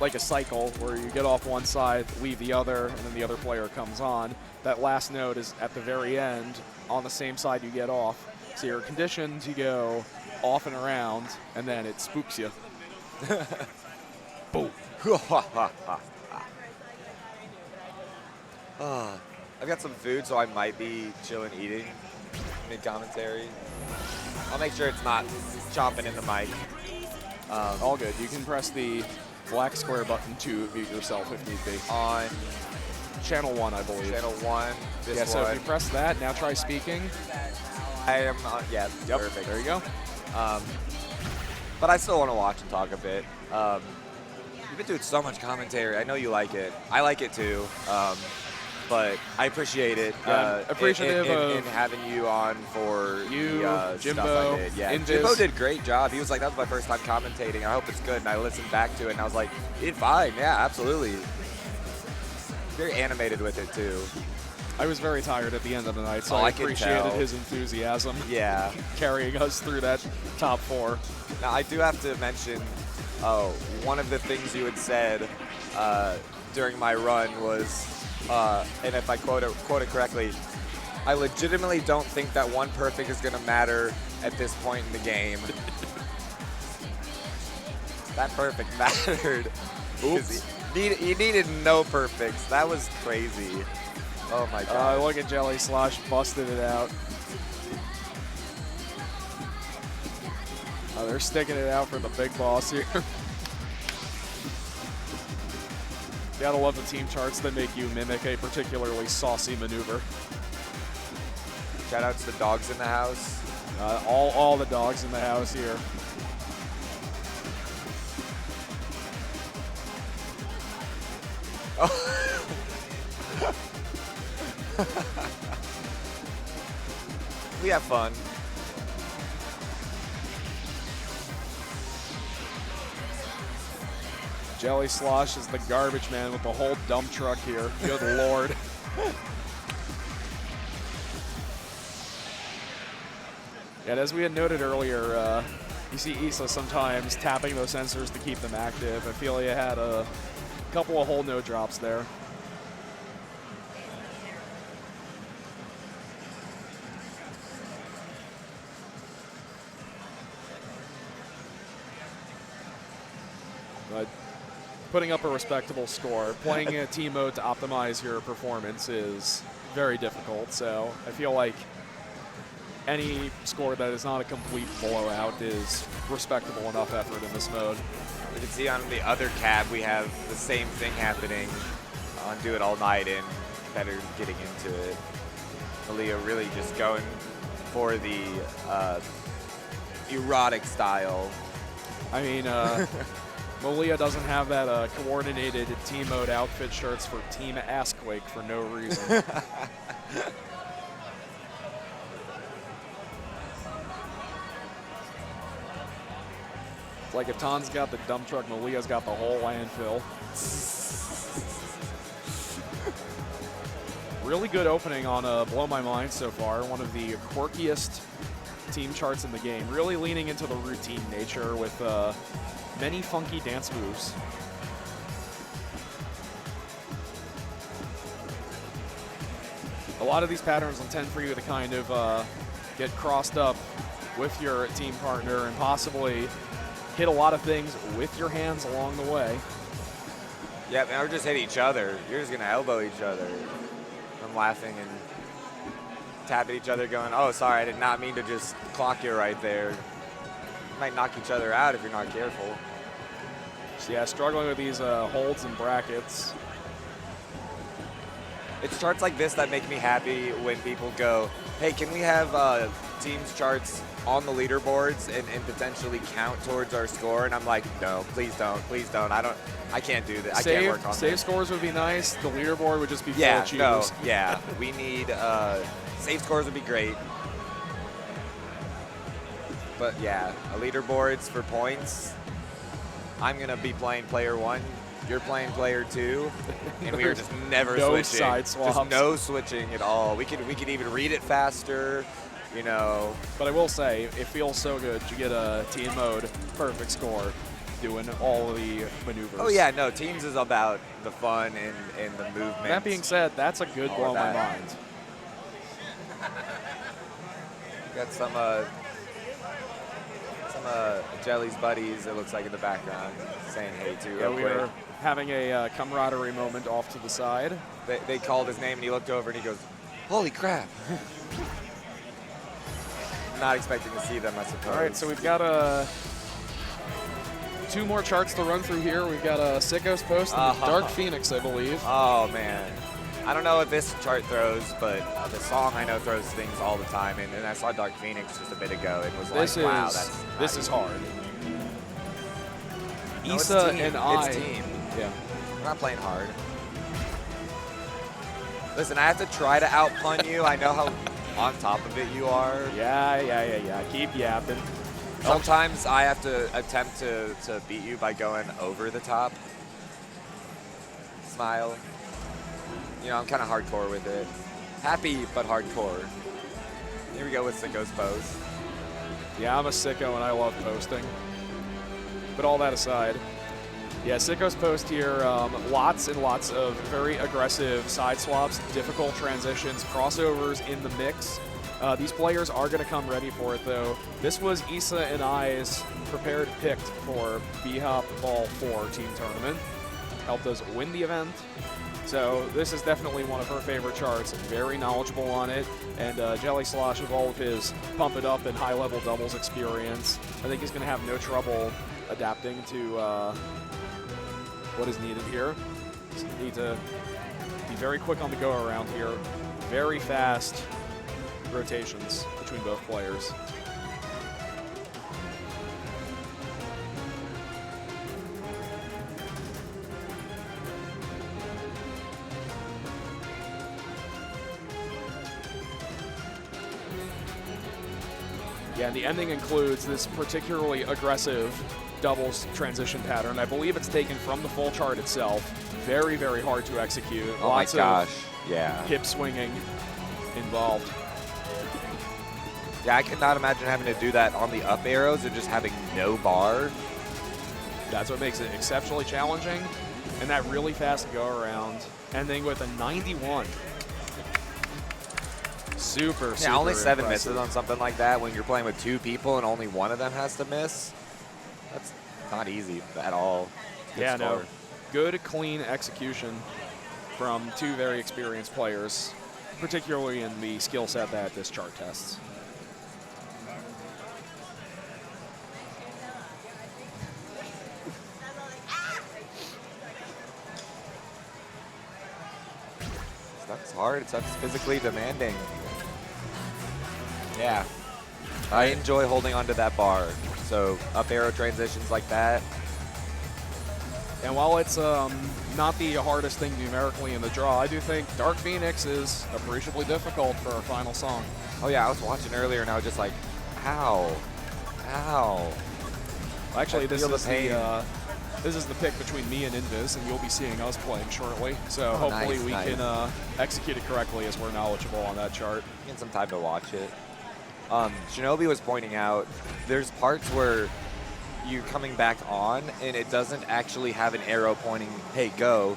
like a cycle where you get off one side, leave the other, and then the other player comes on. That last node is at the very end on the same side you get off. So you're conditioned to go off and around, and then it spooks you. Boom. I've got some food, so I might be chilling eating mid-commentary. I'll make sure it's not chomping in the mic. All good. You can press the black square button to mute yourself if need be. On Channel 1, I believe. channel 1, this Yeah, so one. if you press that, now try speaking. I am, yeah, Yep, perfect. there you go. But I still want to watch and talk a bit. You've been doing so much commentary. I know you like it. I like it too. But I appreciate it. Yeah, I'm appreciative in of having you on for you, the Jimbo, stuff I did. Yeah, Invis. Jimbo did a great job. He was like, that was my first time commentating. I hope it's good. And I listened back to it, and I was like, you did fine. Yeah, absolutely. Very animated with it too. I was very tired at the end of the night, so Oh, I I can appreciated tell. his enthusiasm Yeah. carrying us through that top 4. Now, I do have to mention, one of the things you had said during my run was, and if I quote it correctly, I legitimately don't think that one perfect is going to matter at this point in the game. That perfect mattered. Oops. You needed no perfects. That was crazy. Oh my god. Look at Jelly Slosh busted it out. Oh, they're sticking it out for the big boss here. Gotta love the team charts that make you mimic a particularly saucy maneuver. Shout out to the dogs in the house. All the dogs in the house here. We have fun. Jelly Slosh is the garbage man with the whole dump truck here. Good lord. And as we had noted earlier, you see Issa sometimes tapping those sensors to keep them active. I feel he had a couple of hold no drops there. But putting up a respectable score, playing a team mode to optimize your performance is very difficult. So I feel like any score that is not a complete blowout is respectable enough effort in this mode. You can see on the other cab we have the same thing happening on Do It All Night and better getting into it. Malia really just going for the erotic style. I mean, Malia doesn't have that coordinated team mode outfit shirts for Team Assquake for no reason. It's like if Ton's got the dump truck, Malia's got the whole landfill. Really good opening on Blow My Mind so far. One of the quirkiest team charts in the game. Really leaning into the routine nature with many funky dance moves. A lot of these patterns intend for you to kind of get crossed up with your team partner and possibly hit a lot of things with your hands along the way. Yep, or just hit each other. You're just gonna elbow each other. I'm laughing and tap at each other going, oh, sorry, I did not mean to just clock you right there. You might knock each other out if you're not careful. So yeah, struggling with these holds and brackets. It's charts like this that make me happy when people go, hey, can we have teams charts on the leaderboards and potentially count towards our score? And I'm like, no, please don't, please don't. I can't do that. I can't work on save this. scores would be nice. The leaderboard would just be full Yeah, of cheaters. no, yeah. We need save scores would be great. But yeah, leaderboards for points. I'm gonna be playing player 1. You're playing player 2, and we are just never No switching. side swaps. Just no switching at all. We could even read it faster, you know. But I will say, it feels so good to get a team mode perfect score doing all of the maneuvers. Oh yeah, no, teams is about the fun and the movement. That being said, that's a good All blow of my that. mind. Got some Jelly's buddies, it looks like, in the background saying hey to Yeah, real we quick. were having a camaraderie moment off to the side. They called his name and he looked over and he goes, holy crap. Not expecting to see them, I suppose. All right, so we've got 2 more charts to run through here. We've got a Sicko's Post and Dark Phoenix, I believe. Oh, man. I don't know what this chart throws, but the song I know throws things all the time. And I saw Dark Phoenix just a bit ago and was This like, wow, is that's this is hard. No, it's Issa team. and I. It's team. Yeah. We're not playing hard. Listen, I have to try to outpun you. I know how on top of it you are. Yeah. Keep yapping. Sometimes I have to attempt to beat you by going over the top. Smile. You know, I'm kind of hardcore with it. Happy, but hardcore. Here we go with Sicko's Post. Yeah, I'm a sicko and I love posting. But all that aside, yeah, Sicko's Post here, lots and lots of very aggressive side swaps, difficult transitions, crossovers in the mix. These players are going to come ready for it, though. This was Issa and I's prepared pick for B-Hop Ball 4 team tournament. Helped us win the event. So this is definitely one of her favorite charts, very knowledgeable on it, and Jelly Slosh, with all of his pump it up and high-level doubles experience, I think he's going to have no trouble adapting to what is needed here. Just need to be very quick on the go around here, very fast rotations between both players. Yeah, and the ending includes this particularly aggressive doubles transition pattern. I believe it's taken from the full chart itself. Very, very hard to execute. Oh Lots my gosh, of yeah. hip swinging involved. Yeah, I could not imagine having to do that on the up arrows and just having no bar. That's what makes it exceptionally challenging. And that really fast go around, ending with a 91. Super, super Yeah, only 7 impressive. misses on something like that when you're playing with 2 people and only one of them has to miss. That's not easy at all. Good Yeah, score. no. Good, clean execution from 2 very experienced players, particularly in the skill set that this chart tests. Stuck's hard. Stuck's physically demanding. Yeah. I enjoy holding onto that bar. So up arrow transitions like that. And while it's not the hardest thing numerically in the draw, I do think Dark Phoenix is appreciably difficult for our final song. Oh yeah, I was watching earlier and I was just like, how? How? Actually, I this feel the is pain. this is the pick between me and Invis, and you'll be seeing us playing shortly. So Oh, hopefully nice, we nice. can execute it correctly as we're knowledgeable on that chart. Getting some time to watch it. Shinobi was pointing out there's parts where you're coming back on and it doesn't actually have an arrow pointing, hey, go,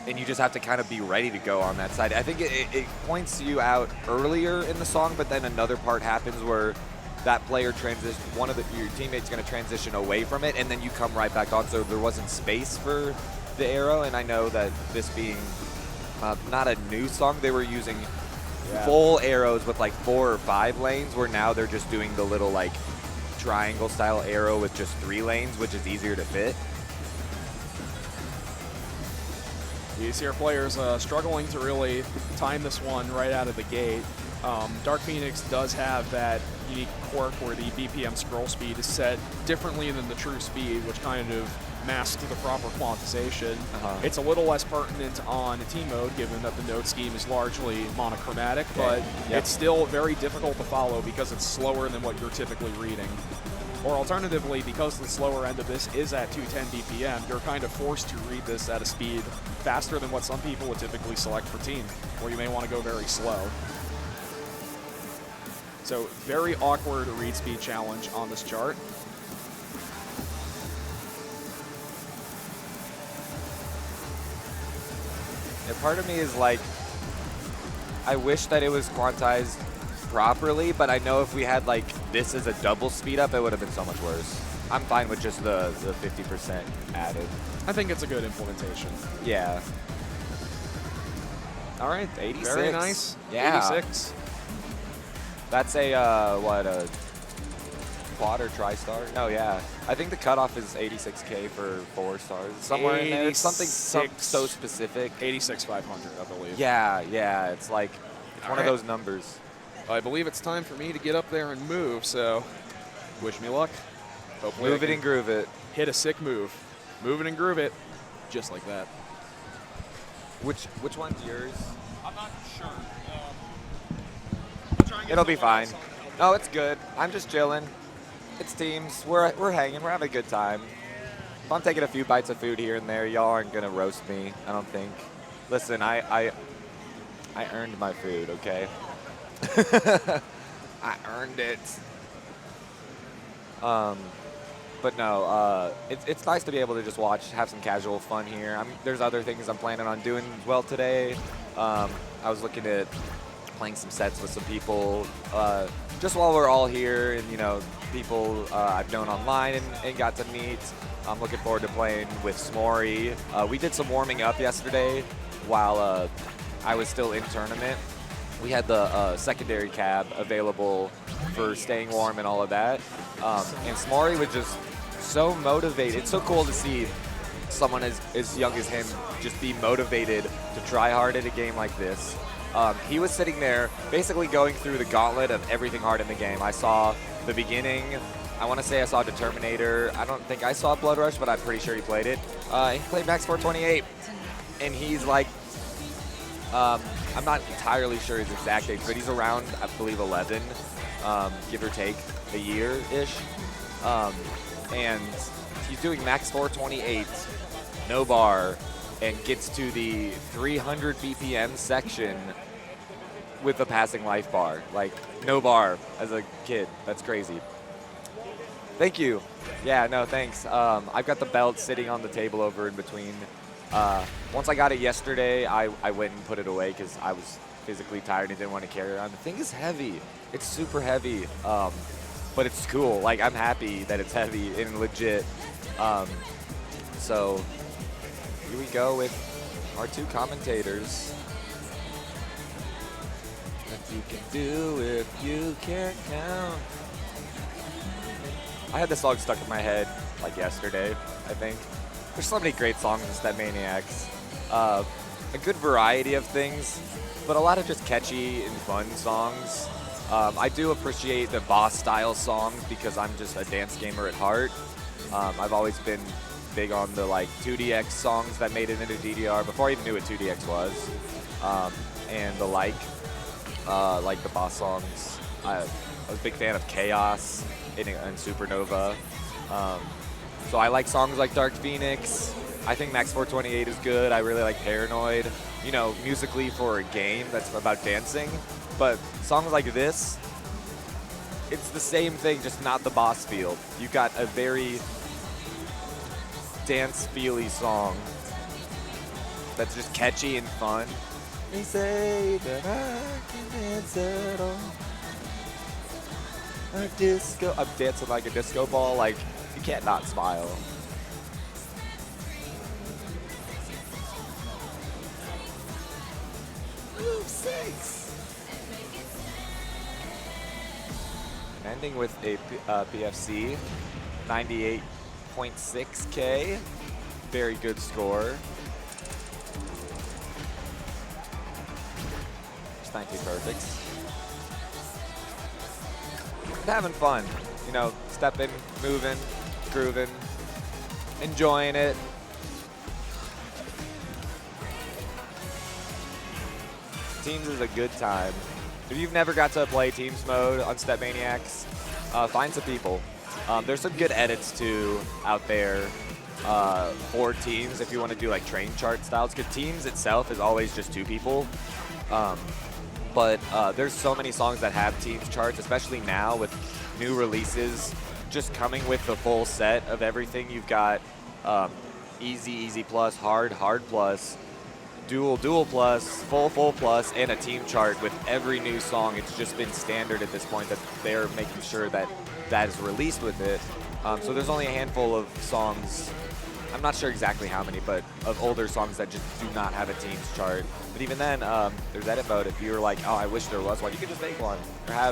and you just have to kind of be ready to go on that side. I think it points you out earlier in the song, but then another part happens where that player your teammate's going to transition away from it, and then you come right back on, so there wasn't space for the arrow. And I know that this being not a new song, they were using full arrows with like 4 or 5 lanes, where now they're just doing the little like triangle style arrow with just 3 lanes, which is easier to fit. You see our players struggling to really time this one right out of the gate. Dark Phoenix does have that unique quirk where the BPM scroll speed is set differently than the true speed, which kind of masks the proper quantization. It's a little less pertinent on team mode, given that the note scheme is largely monochromatic, but it's still very difficult to follow because it's slower than what you're typically reading. Or alternatively, because the slower end of this is at 210 BPM, you're kind of forced to read this at a speed faster than what some people would typically select for team, where you may want to go very slow. So very awkward read speed challenge on this chart. And part of me is like, I wish that it was quantized properly, but I know if we had like this as a double speed up, it would have been so much worse. I'm fine with just the 50% added. I think it's a good implementation. Yeah. All right, 86. Very nice. Yeah. 86. That's a, what, a quad or tri-star? No, yeah. I think the cutoff is 86K for 4 stars. Somewhere in there. It's something so specific. 86,500, I believe. Yeah, yeah. It's like, it's one of those numbers. I believe it's time for me to get up there and move, so wish me luck. Hopefully Move I it can and groove it. hit a sick move. Move it and groove it, just like that. Which one's yours? I'm not sure. I'll try and get It'll be someone fine. else. No, it's good. I'm just chilling. It's teams. We're hanging. We're having a good time. If I'm taking a few bites of food here and there, y'all aren't gonna roast me, I don't think. Listen, I earned my food, okay? I earned it. But no, it's nice to be able to just watch, have some casual fun here. There's other things I'm planning on doing as well today. I was looking at playing some sets with some people just while we're all here, and you know, people I've known online and got to meet. I'm looking forward to playing with Smory. We did some warming up yesterday while I was still in tournament. We had the secondary cab available for staying warm and all of that. And Smory was just so motivated. It's so cool to see someone as young as him just be motivated to try hard at a game like this. He was sitting there basically going through the gauntlet of everything hard in the game. I saw the beginning. I want to say I saw Determinator. I don't think I saw Blood Rush, but I'm pretty sure he played it. He played Max 428. And he's like, I'm not entirely sure his exact age, but he's around, I believe, 11, give or take a year-ish. And he's doing Max 428, no bar, and gets to the 300 BPM section with a passing life bar. Like, no bar as a kid. That's crazy. Thank you. Yeah, no, thanks. I've got the belt sitting on the table over in between. Once I got it yesterday, I went and put it away because I was physically tired and didn't want to carry it around. The thing is heavy. It's super heavy, but it's cool. Like, I'm happy that it's heavy and legit. So here we go with our two commentators. What you can do if you can't count. I had this song stuck in my head like yesterday, I think. There's so many great songs in StepManiaX. A good variety of things, but a lot of just catchy and fun songs. I do appreciate the boss style songs because I'm just a dance gamer at heart. I've always been big on the like 2DX songs that made it into DDR before I even knew what 2DX was, and the like the boss songs. I was a big fan of Chaos and Supernova. So I like songs like Dark Phoenix. I think Max 428 is good. I really like Paranoid. You know, musically for a game that's about dancing. But songs like this, it's the same thing, just not the boss feel. You've got a very dance-feely song that's just catchy and fun. They say that I can dance at all. A disco. I'm dancing like a disco ball. Like, you can't not smile. Move 6. Ending with a PFC 98.6K. Very good score. Just 19 perfects. Having fun, you know, stepping, moving, grooving, enjoying it. Teams is a good time. If you've never got to play Teams mode on StepManiaX, find some people. There's some good edits too out there for Teams if you want to do like train chart styles, because Teams itself is always just 2 people. But there's so many songs that have Teams charts, especially now with new releases just coming with the full set of everything. You've got easy, easy plus, hard, hard plus, dual, dual plus, full, full plus, and a team chart with every new song. It's just been standard at this point that they're making sure that that is released with it. So there's only a handful of songs, I'm not sure exactly how many, but of older songs that just do not have a Teams chart. But even then, there's edit mode. If you're like, oh, I wish there was one, you can just make one,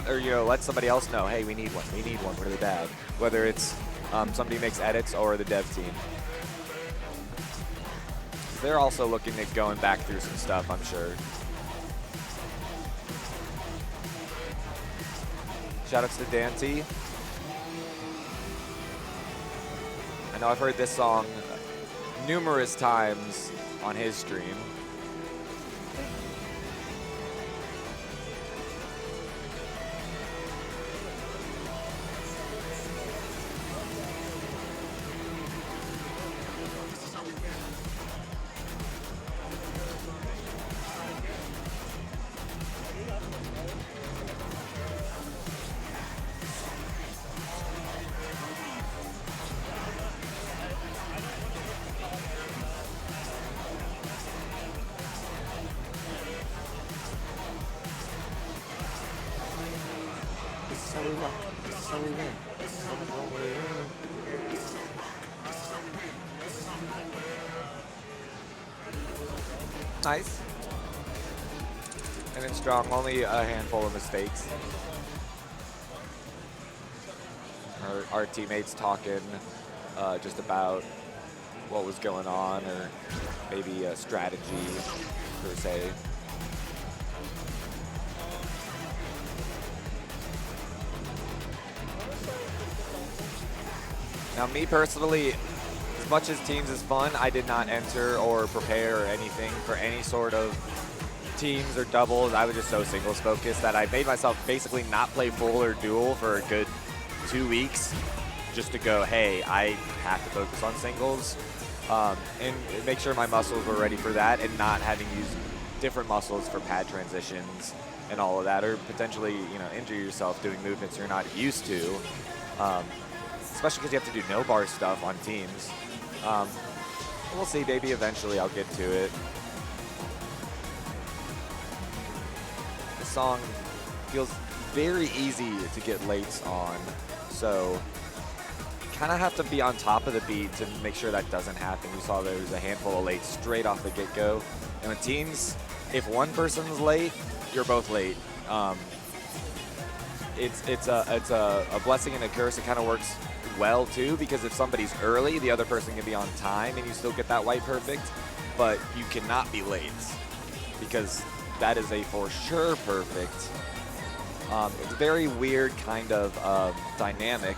or you know, let somebody else know, hey, we need one, really bad. Whether it's somebody makes edits or the dev team. They're also looking at going back through some stuff, I'm sure. Shoutouts to Dante. I know I've heard this song numerous times on his stream. Nice. And then strong, only a handful of mistakes. Our teammates talking just about what was going on, or maybe a strategy per se. Now, me personally, as much as Teams is fun, I did not enter or prepare or anything for any sort of teams or doubles. I was just so singles focused that I made myself basically not play full or dual for a good 2 weeks just to go, hey, I have to focus on singles and make sure my muscles were ready for that, and not having used different muscles for pad transitions and all of that, or potentially, you know, injure yourself doing movements you're not used to, especially because you have to do no bar stuff on teams. We'll see, maybe eventually I'll get to it. The song feels very easy to get lates on, so kind of have to be on top of the beat to make sure that doesn't happen. You saw there was a handful of lates straight off the get-go. And with teams, if one person's late, you're both late. It's a blessing and a curse. It kind of works well too, because if somebody's early, the other person can be on time and you still get that white perfect, but you cannot be late because that is a for sure perfect. It's a very weird kind of dynamic,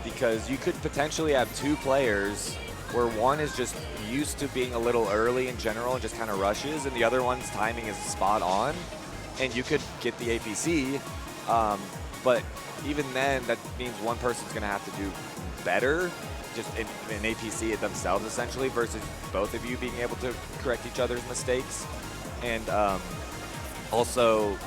because you could potentially have two players where one is just used to being a little early in general and just kind of rushes, and the other one's timing is spot on, and you could get the APC, but even then, that means one person's going to have to do better, just in APC it themselves essentially, versus both of you being able to correct each other's mistakes. And also,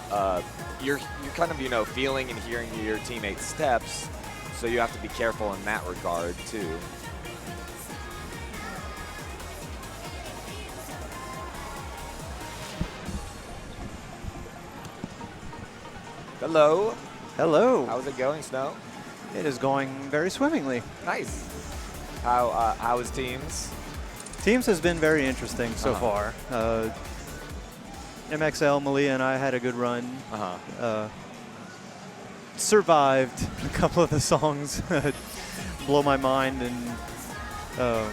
you're kind of, you know, feeling and hearing your teammates' steps, so you have to be careful in that regard too. Hello. Hello. How's it going, Snow? It is going very swimmingly. Nice. How is teams? Teams has been very interesting so far. MXL, Malia, and I had a good run. Survived a couple of the songs. Blow My Mind and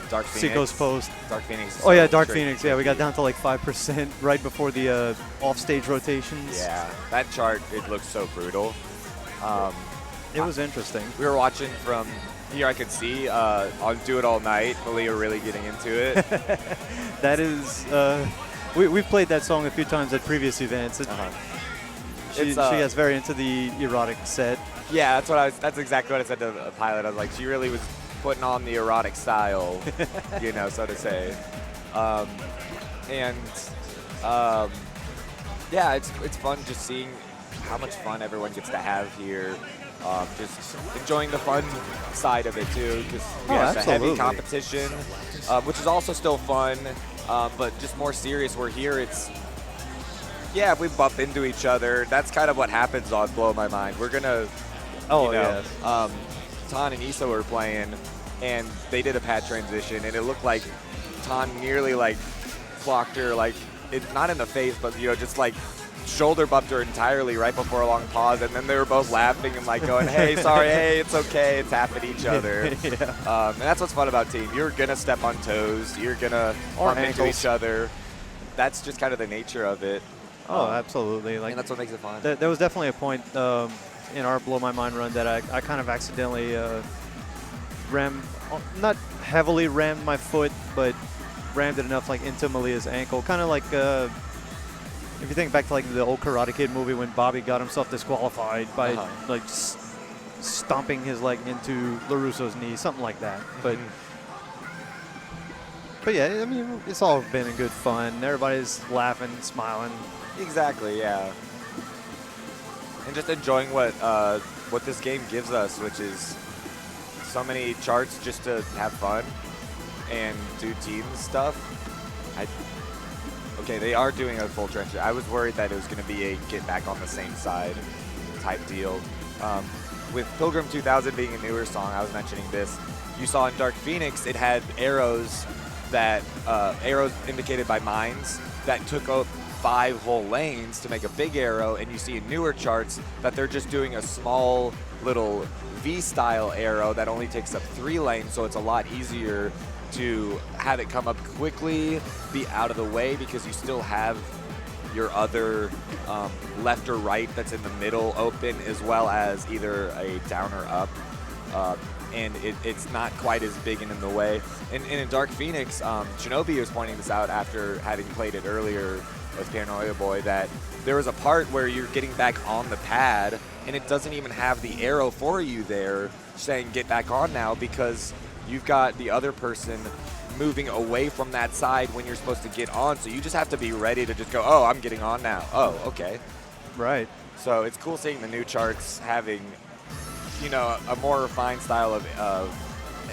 Dark Seacoast Phoenix. Post. Dark Phoenix. Oh yeah, Dark Phoenix. Yeah, we got down to like 5% right before the off-stage rotations. Yeah, that chart, it looks so brutal. It was interesting. We were watching from here. I could see on Do It All Night, Malia really getting into it. That is, we've played that song a few times at previous events. She gets very into the erotic set. Yeah, that's exactly what I said to the pilot. I was like, she really was putting on the erotic style, you know, so to say. Yeah, it's fun just seeing how much fun everyone gets to have here. Just enjoying the fun side of it too, because we have the heavy competition, which is also still fun, but just more serious. We're here, yeah, if we bump into each other, that's kind of what happens on Blow My Mind. We're gonna, Tan and Issa were playing, and they did a pad transition, and it looked like Tan nearly like clocked her, like not in the face, but you know, just like shoulder bumped her entirely right before a long pause, and then they were both laughing and like going, hey, sorry, hey, it's okay, and tapping each other. And that's what's fun about team. You're gonna step on toes, you're gonna bump into each other. That's just kind of the nature of it. Oh, absolutely. Like, and that's what makes it fun. There was definitely a point in our Blow My Mind run that I kind of accidentally not heavily rammed my foot, but rammed it enough like into Malia's ankle. Kind of like if you think back to like the old Karate Kid movie when Bobby got himself disqualified by like stomping his leg into LaRusso's knee, something like that. But yeah, I mean, it's all been in good fun. Everybody's laughing, smiling. Exactly, yeah. And just enjoying what this game gives us, which is so many charts just to have fun and do team stuff. Okay, they are doing a full trench. I was worried that it was going to be a get back on the same side type deal. With Pilgrim 2000 being a newer song, I was mentioning this. You saw in Dark Phoenix, it had arrows that arrows indicated by mines that took up 5 whole lanes to make a big arrow, and you see in newer charts that they're just doing a small little V-style arrow that only takes up 3 lanes, so it's a lot easier to have it come up quickly, be out of the way, because you still have your other left or right that's in the middle open, as well as either a down or up. And it's not quite as big and in the way. And in Dark Phoenix, Shinobi was pointing this out after having played it earlier with Paranoia Boy, that there was a part where you're getting back on the pad, and it doesn't even have the arrow for you there saying get back on now, because you've got the other person moving away from that side when you're supposed to get on. So you just have to be ready to just go, oh, I'm getting on now. Oh, okay. Right. So it's cool seeing the new charts having, you know, a more refined style of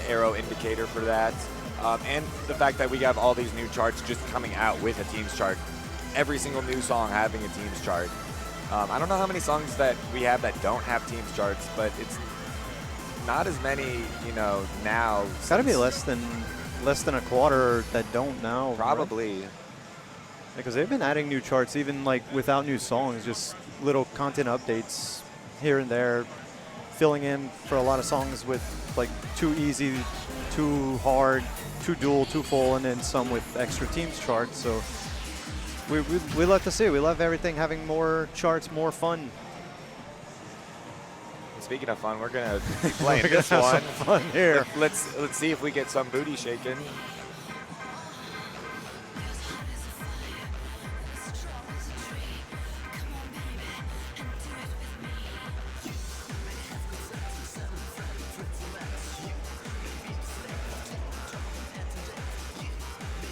arrow indicator for that. And the fact that we have all these new charts just coming out with a teams chart. Every single new song having a teams chart. I don't know how many songs that we have that don't have teams charts, but it's not as many, you know, now. It's got to be less than a quarter that don't now. Probably. Right? Because they've been adding new charts even like without new songs, just little content updates here and there, filling in for a lot of songs with like too easy, too hard, too dual, too full, and then some with extra teams charts. So we love to see. We love everything having more charts, more fun. Speaking of fun, we're gonna be playing We're this gonna have one. some fun here. Let's see if we get some booty shaking.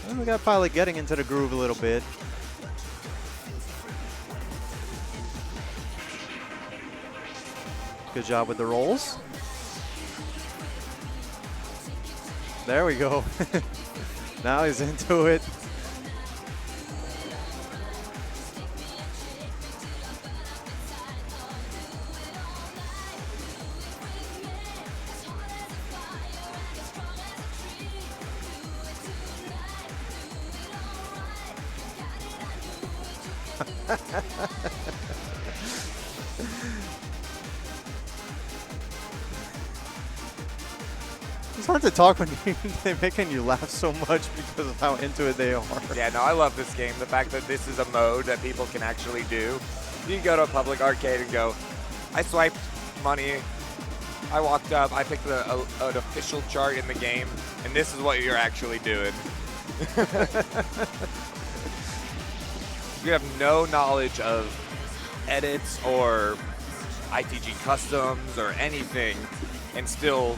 And we got Pilot getting into the groove a little bit. Good job with the rolls. There we go. Now he's into it. It's hard to talk when they're making you laugh so much because of how into it they are. Yeah, no, I love this game. The fact that this is a mode that people can actually do. You can go to a public arcade and go, I swiped money, I walked up, I picked an official chart in the game, and this is what you're actually doing. You have no knowledge of edits or ITG customs or anything, and still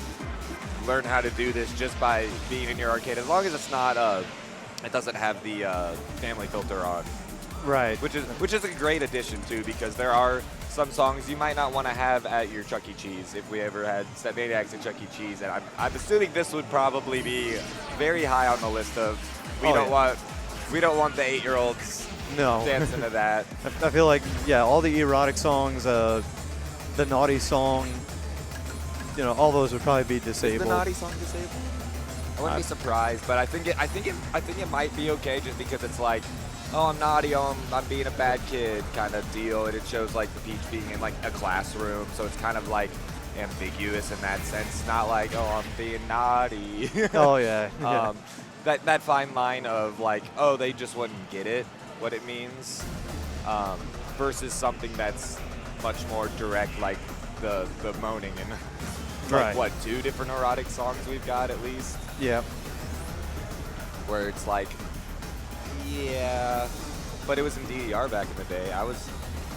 learn how to do this just by being in your arcade, as long as it's not it doesn't have the family filter on, Right. which is a great addition too, because there are some songs you might not want to have at your Chuck E. Cheese. If we ever had StepManiaX at Chuck E. Cheese, and I'm assuming this would probably be very high on the list of we don't want the 8-year-olds No. dancing to that. I feel like, yeah, all the erotic songs, the naughty song, you know, all those would probably be Is disabled. the naughty song disabled? I wouldn't be surprised, but I think it might be okay just because it's like, oh, I'm naughty, oh, I'm being a bad kid kind of deal, and it shows like the Peach being in like a classroom, so it's kind of like ambiguous in that sense. Not like, oh, I'm being naughty. Oh yeah. Yeah. That fine line of like, oh, they just wouldn't get it, what it means, versus something that's much more direct, like the moaning and like Right. what, 2 different erotic songs we've got at least, Yeah. where it's like, yeah, but it was in DDR back in the day. I was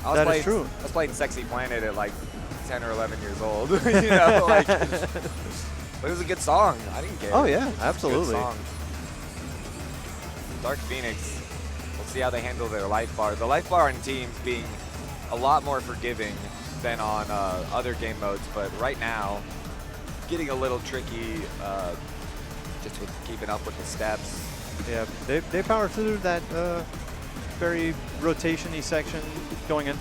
That is playing, true. I was playing Sexy Planet at like 10 or 11 years old, you know, like, but it was a good song. I didn't care. Oh yeah, It's a good absolutely. song. Dark Phoenix, we'll see how they handle their life bar. The life bar on teams being a lot more forgiving than on other game modes, but right now, getting a little tricky just with keeping up with the steps. Yeah, they power through that very rotation-y section, going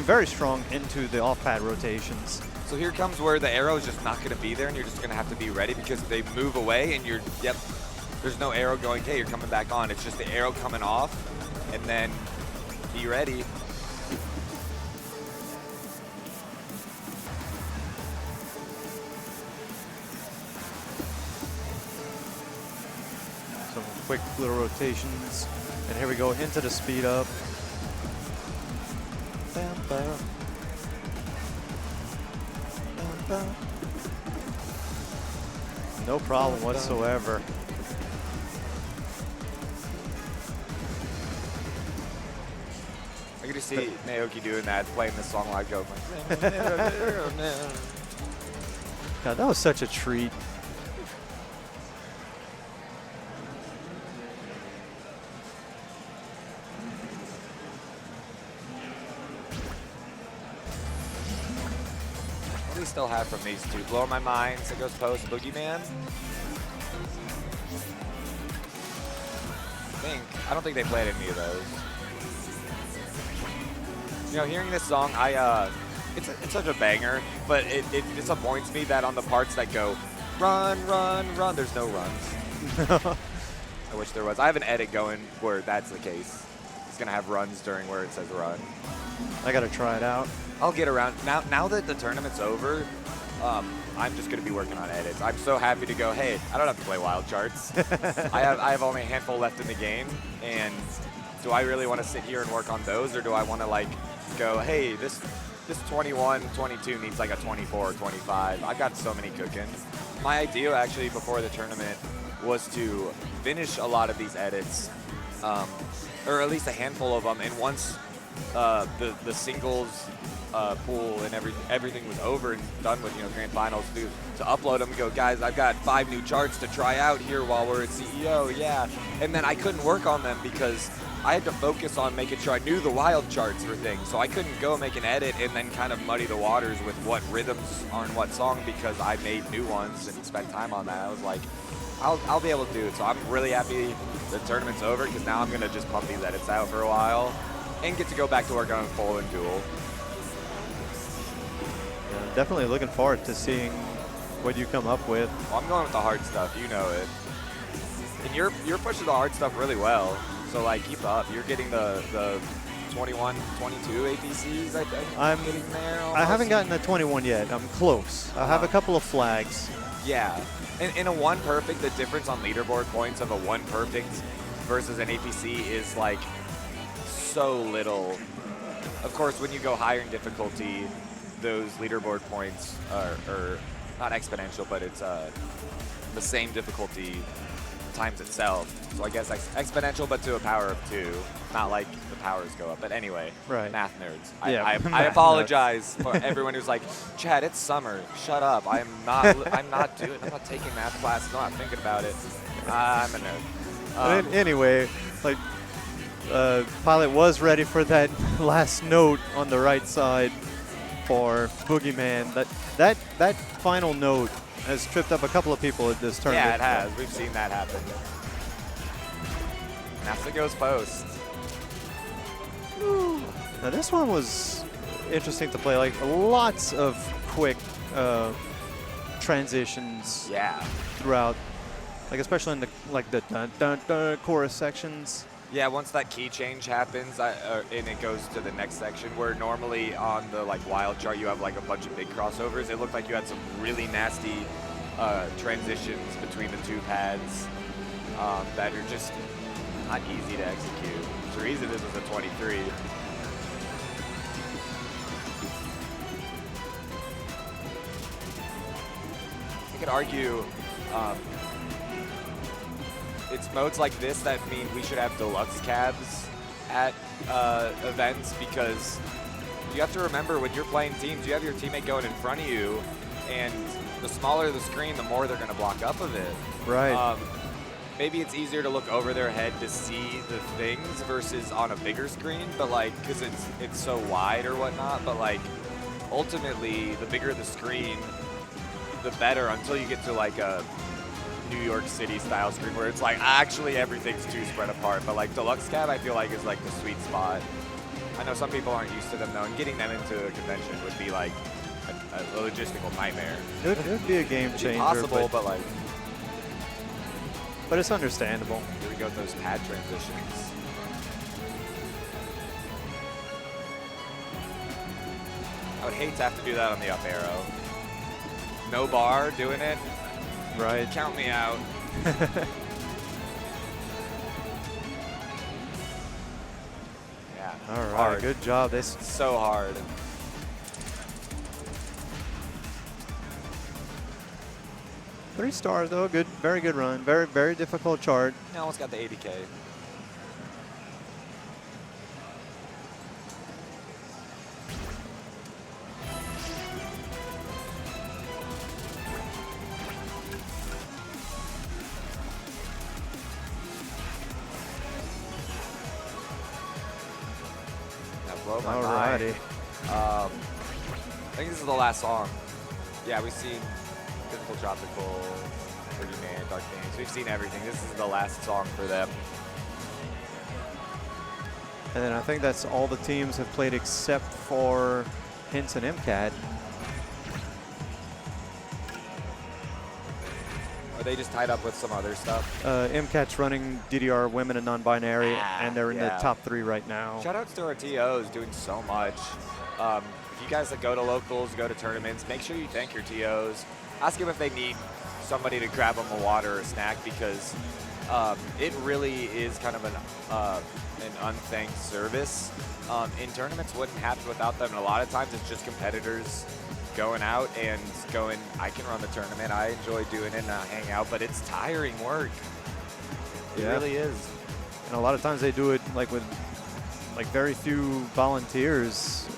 very strong into the off-pad rotations. So here comes where the arrow is just not going to be there, and you're just going to have to be ready because they move away, and there's no arrow going, hey, you're coming back on. It's just the arrow coming off, and then be ready. Some quick little rotations, and here we go into the speed up. Bam, bam. Bam, bam. No problem whatsoever. I could just see Naoki doing that, playing this song like go. God, that was such a treat. we still have from these two? Blow My Mind, It Goes Post, Boogeyman. I don't think they played any of those. You know, hearing this song, it's such a banger, but it disappoints me that on the parts that go run, run, run, there's no runs. I wish there was. I have an edit going where that's the case. It's gonna have runs during where it says run. I gotta try it out. I'll get around. Now that the tournament's over, I'm just going to be working on edits. I'm so happy to go, hey, I don't have to play wild charts. I have only a handful left in the game, and do I really want to sit here and work on those, or do I want to like go, hey, this 21, 22 needs like a 24 or 25. I've got so many cooking. My idea actually before the tournament was to finish a lot of these edits, or at least a handful of them, and once the singles pool and everything was over and done with, grand finals, to upload them and go, guys, I've got 5 new charts to try out here while we're at CEO, yeah. And then I couldn't work on them because I had to focus on making sure I knew the wild charts for things. So I couldn't go make an edit and then kind of muddy the waters with what rhythms are in what song because I made new ones and spent time on that. I was like, I'll be able to do it. So I'm really happy the tournament's over because now I'm going to just pump these edits out for a while and get to go back to work on Full and Duel. Yeah, definitely looking forward to seeing what you come up with. Well, I'm going with the hard stuff, you know it. And you're pushing the hard stuff really well. So like keep up. You're getting the 21, 22 APCs, I think. I'm getting there almost. I haven't gotten the 21 yet. I'm close. I have a couple of flags. Yeah. In a 1 perfect, the difference on leaderboard points of a 1 perfect versus an APC is like so little. Of course, when you go higher in difficulty, those leaderboard points are not exponential, but it's the same difficulty times itself. So I guess exponential, but to a power of 2. Not like the powers go up. But anyway, right. Math nerds. Yeah, I apologize for everyone who's like, Chad, it's summer. Shut up. I'm not taking math classes. I'm not thinking about it. I'm a nerd. But anyway, like Pilot was ready for that last note on the right side for Boogeyman. That final note has tripped up a couple of people at this tournament. Yeah, it has. We've seen that happen. NASA goes post. Now this one was interesting to play. Like lots of quick transitions. Yeah. Throughout, like especially in the dun dun dun chorus sections. Yeah, once that key change happens and it goes to the next section, where normally on the wild chart you have like a bunch of big crossovers, it looked like you had some really nasty transitions between the 2 pads that are just not easy to execute. So easy this was a 23. I could argue it's modes like this that mean we should have deluxe cabs at events, because you have to remember when you're playing teams, you have your teammate going in front of you, and the smaller the screen, the more they're going to block up of it. Right. Maybe it's easier to look over their head to see the things versus on a bigger screen, but because it's so wide or whatnot. But ultimately, the bigger the screen, the better, until you get to a New York City style screen where it's actually everything's too spread apart. But deluxe cab, I feel like is the sweet spot. I know some people aren't used to them though, and getting them into a convention would be a logistical nightmare. It would be a game changer. Possible, but it's understandable. Here we go with those pad transitions. I would hate to have to do that on the up arrow. No bar doing it. Right. Count me out. Yeah. All right. Hard. Good job. So hard. Three stars though. Good. Very good run. Very, very difficult chart. I almost got the 80K. Blow my mind. Alrighty. I think this is the last song. Yeah, we've seen Typical Tropical, Pretty Man, Dark Things. We've seen everything. This is the last song for them. And then I think that's all the teams have played except for Hints and MCAT. Are they just tied up with some other stuff? MCAT's running DDR Women and Non-Binary, and they're in the top 3 right now. Shoutouts to our TOs doing so much. If you guys that go to locals, go to tournaments, make sure you thank your TOs. Ask them if they need somebody to grab them a water or a snack, because it really is kind of an unthanked service. In tournaments, wouldn't happen without them. And a lot of times it's just competitors going out and going, I can run the tournament, I enjoy doing it and I hang out, but it's tiring work. It really is. And a lot of times they do it like with like very few volunteers.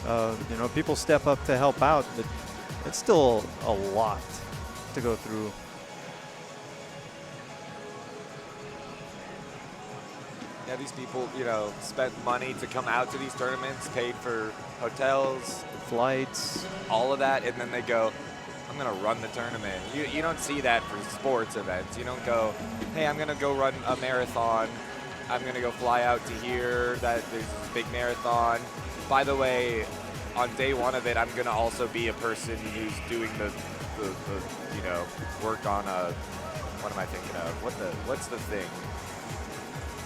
You know, people step up to help out, but it's still a lot to go through. Yeah, these people, you know, spent money to come out to these tournaments, paid for hotels, flights, all of that, and then they go, I'm going to run the tournament. You don't see that for sports events. You don't go, hey, I'm going to go run a marathon. I'm going to go fly out to here. There's this big marathon. By the way, on day one of it, I'm going to also be a person who's doing the you know, work on a, what am I thinking of? What's the thing?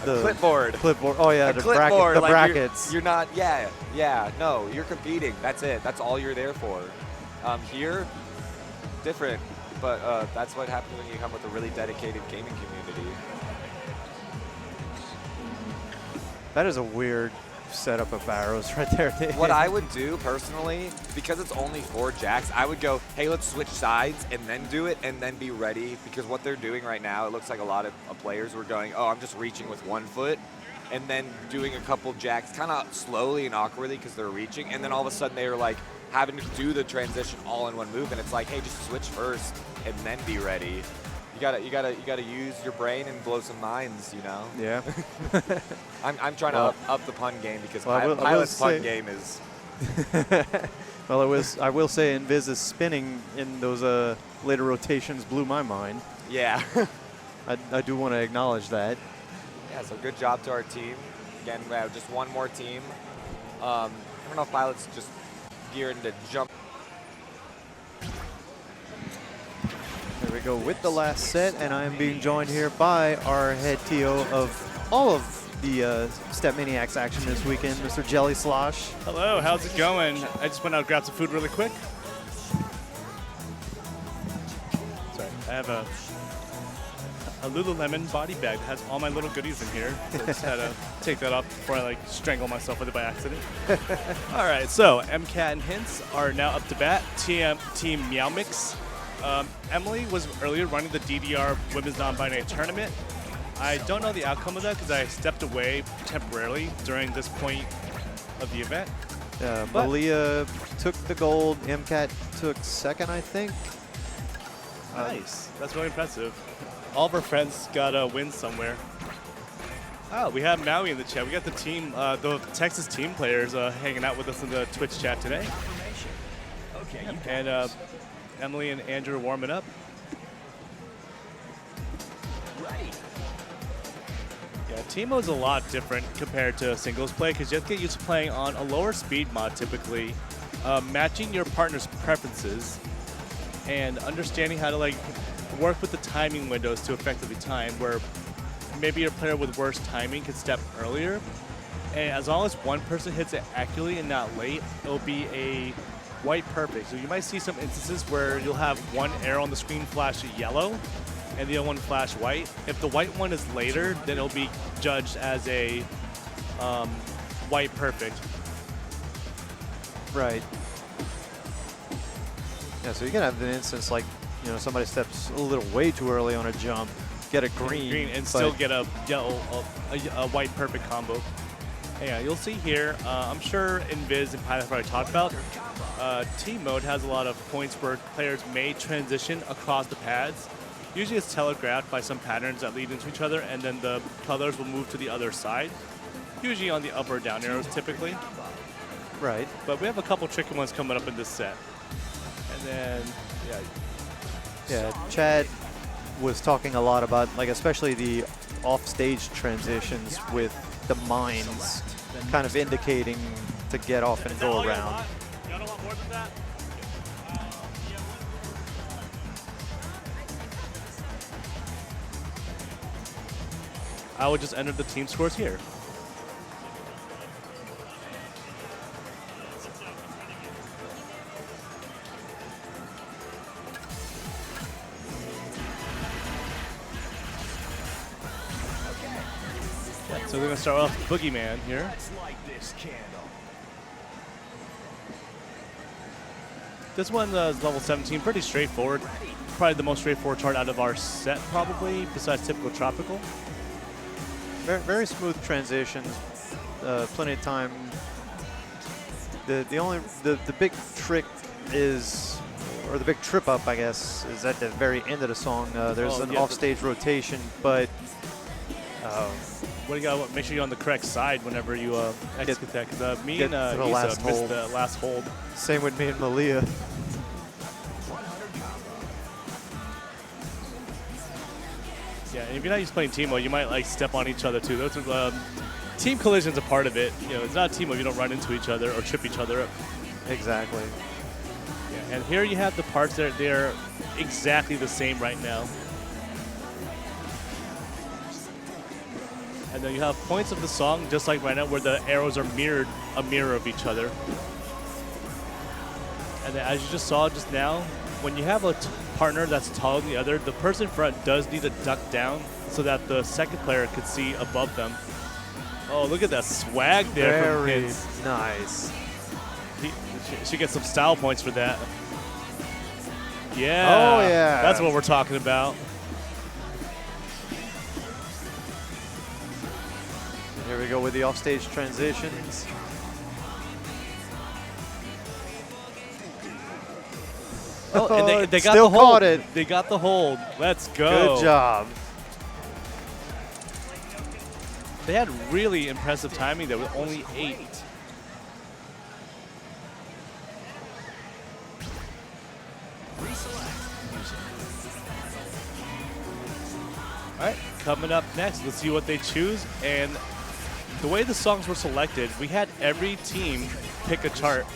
The clipboard. Clipboard. Oh yeah, the clipboard. The like brackets. You're not. Yeah. No, you're competing. That's it. That's all you're there for. Here, different. But that's what happens when you come with a really dedicated gaming community. That is a weird setup of barrows right there. What I would do personally, because it's only 4 jacks, I would go, hey, let's switch sides and then do it and then be ready. Because what they're doing right now, it looks like a lot of players were going, oh, I'm just reaching with 1 foot and then doing a couple jacks kind of slowly and awkwardly because they're reaching. And then all of a sudden they were like having to do the transition all in one move. And it's like, hey, just switch first and then be ready. You gotta use your brain and blow some minds, you know. Yeah. I'm trying to up the pun game because Pilot's pun game is. Well, I will say Invis's spinning in those later rotations blew my mind. Yeah. I do want to acknowledge that. Yeah. So good job to our team. Again, we have just one more team. I don't know if Pilot's just gearing to jump. There we go with the last set, and I am being joined here by our head TO of all of the StepManiaX action this weekend, Mr. Jelly Slosh. Hello, how's it going? I just went out and grabbed some food really quick. Sorry, I have a Lululemon body bag that has all my little goodies in here. So I just had to take that off before I strangle myself with it by accident. All right, so MCAT and Hints are now up to bat. Team MeowMix. Emily was earlier running the DDR Women's Non-Binary Tournament. I don't know the outcome of that because I stepped away temporarily during this point of the event. Malia took the gold. MCAT took second, I think. Nice. That's really impressive. All of our friends got a win somewhere. Oh, we have Maui in the chat. We got the team, the Texas team players hanging out with us in the Twitch chat today. Okay, and Emily and Andrew are warming up. Ready. Yeah, team mode is a lot different compared to singles play because you have to get used to playing on a lower speed mod typically, matching your partner's preferences, and understanding how to work with the timing windows to effectively time, where maybe your player with worse timing can step earlier. And as long as one person hits it accurately and not late, it'll be a white perfect. So you might see some instances where you'll have one arrow on the screen flash yellow and the other one flash white. If the white one is later, then it'll be judged as a white perfect. Right. Yeah, so you can have an instance like, you know, somebody steps a little way too early on a jump, get a green and still get a yellow, a white perfect combo. Yeah, you'll see here, I'm sure Invis and Pilot have already talked about, team mode has a lot of points where players may transition across the pads. Usually it's telegraphed by some patterns that lead into each other, and then the colors will move to the other side, usually on the up or down arrows typically. Right. But we have a couple tricky ones coming up in this set. And then, yeah. Yeah, Chad was talking a lot about, like, especially the off-stage transitions with the mines kind of indicating to get off and go around. Y'all don't want more than that? I would just enter the team scores here. So we're going to start off Boogeyman here. Let's light this candle. This one is level 17, pretty straightforward. Probably the most straightforward chart out of our set, probably, besides typical tropical. Very, very smooth transitions, plenty of time. The big trick is, or the big trip up, I guess, is at the very end of the song. There's an offstage rotation, but what do you got? Make sure you're on the correct side whenever you execute that. Because me and the Issa last missed hold. the last hold. Same with me and Malia. Yeah, and if you're not used to playing team mode, you might like step on each other too. Those are, team collision's a part of it. You know, it's not a team mode if you don't run into each other or trip each other up. Exactly. Yeah, and here you have the parts that they're exactly the same right now. And then you have points of the song, just like right now, where the arrows are mirrored, a mirror of each other. And then as you just saw just now, when you have a partner that's taller than the other, the person in front does need to duck down so that the second player could see above them. Oh, look at that swag there from Very Vince. nice. She gets some style points for that. Yeah. Oh, yeah. That's what we're talking about. Here we go with the offstage transitions. Oh, and they got still the hold. caught it. They got the hold. Let's go. Good job. They had really impressive timing there with only 8. All right, coming up next, let's see what they choose. And the way the songs were selected, we had every team pick a chart.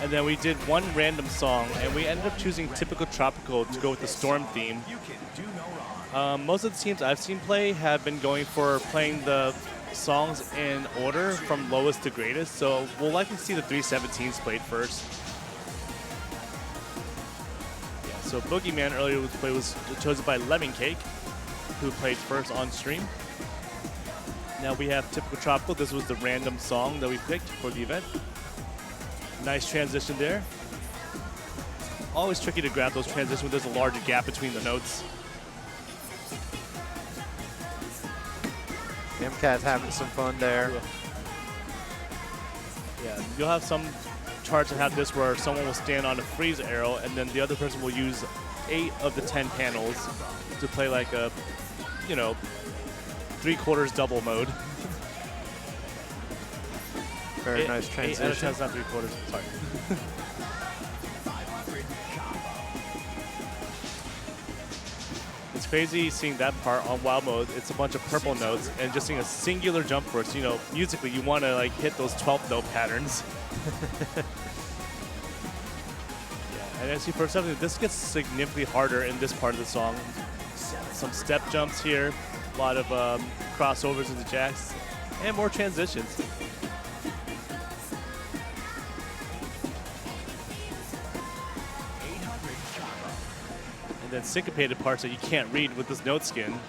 And then we did one random song, and we ended up choosing typical tropical to go with the storm theme. Most of the teams I've seen play have been going for playing the songs in order from lowest to greatest, so we'll likely see the 317s played first. Yeah, so Boogeyman earlier was chosen by Lemon Cake, who played first on stream. Now we have typical tropical. This was the random song that we picked for the event. Nice transition there. Always tricky to grab those transitions when there's a larger gap between the notes. MCAT's having some fun there. Yeah, you'll have some charts that have this where someone will stand on a freeze arrow and then the other person will use 8 of the 10 panels to play like a, you know, 3/4 double mode. Very nice transition. 8 out of 10 is not 3/4, sorry. It's crazy seeing that part on wild mode. It's a bunch of purple notes and just seeing a singular jump burst. You know, musically, you want to like hit those 12th note patterns. Yeah, and as you first something, this gets significantly harder in this part of the song. Some step jumps here, a lot of crossovers into jacks, and more transitions. And then syncopated parts that you can't read with this note skin.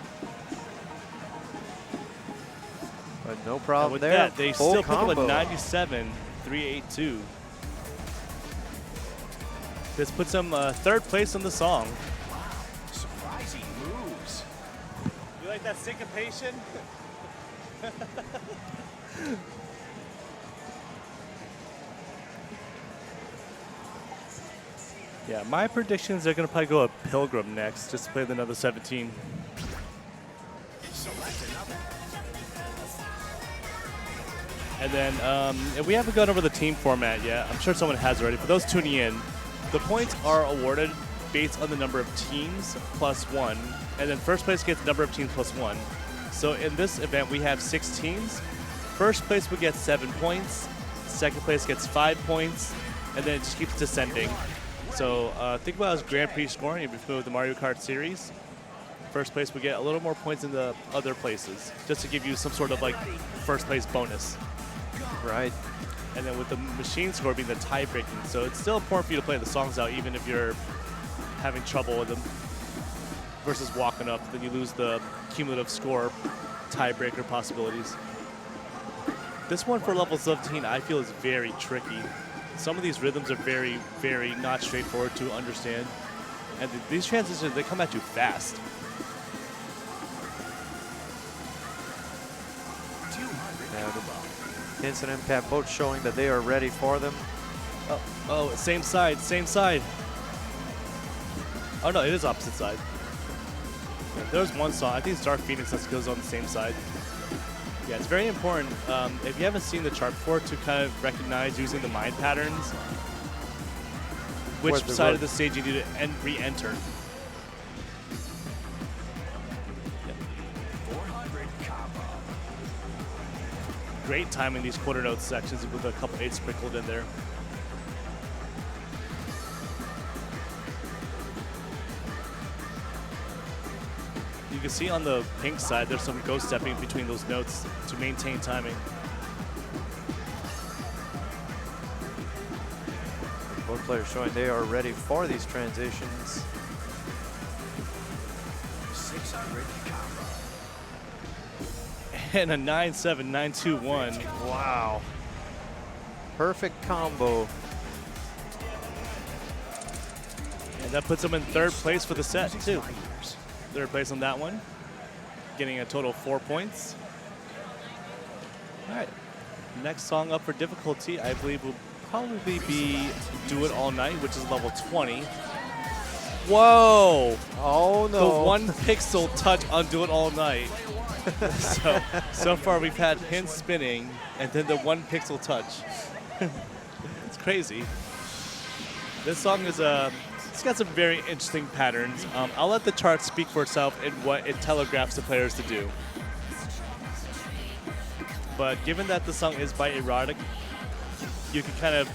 But no And problem with there. that, they Full still pick up combo. a 97-382. This puts them third place on the song. Surprising moves. You like that syncopation? Yeah, my predictions are going to probably go a Pilgrim next, just to play another 17. And then, if we haven't gone over the team format yet, I'm sure someone has already. For those tuning in, The points are awarded based on the number of teams plus 1, and then first place gets number of teams plus 1. So in this event, we have 6 teams. First place would get 7 points, second place gets 5 points, and then it just keeps descending. So think about it as Grand Prix scoring if you're familiar with the Mario Kart series. First place would get a little more points than the other places, just to give you some sort of like first place bonus. Right. And then with the machine score being the tie-breaking, so it's still important for you to play the songs out even if you're having trouble with them versus walking up, then you lose the cumulative score tiebreaker possibilities. This one for level 17 I feel is very tricky. Some of these rhythms are very, very not straightforward to understand. And these transitions, they come at you fast. 200 Hints and MCAT both showing that they are ready for them. Oh, same side, same side. Oh no, it is opposite side. Yeah, there's one song, I think it's Dark Phoenix that goes on the same side. Yeah, it's very important, if you haven't seen the chart before, to kind of recognize using the mind patterns, which side of the stage you need to re-enter. 400 combo. Great time in these quarter note sections with a couple 8s sprinkled in there. You can see on the pink side, there's some ghost stepping between those notes to maintain timing. Both players showing they are ready for these transitions. 600 combo. And a 9-7, 9-2-1. Wow. Perfect combo. And that puts them in third place for the set, too. Third place on that one, getting a total of 4 points. All right, next song up for difficulty, I believe, will probably be Do It All Night, which is level 20. Whoa! Oh no. The 1 pixel touch on Do It All Night. So far we've had pins spinning and then the 1 pixel touch. It's crazy. This song is it's got some very interesting patterns. I'll let the chart speak for itself in what it telegraphs the players to do. But given that the song is by Erotic, you can kind of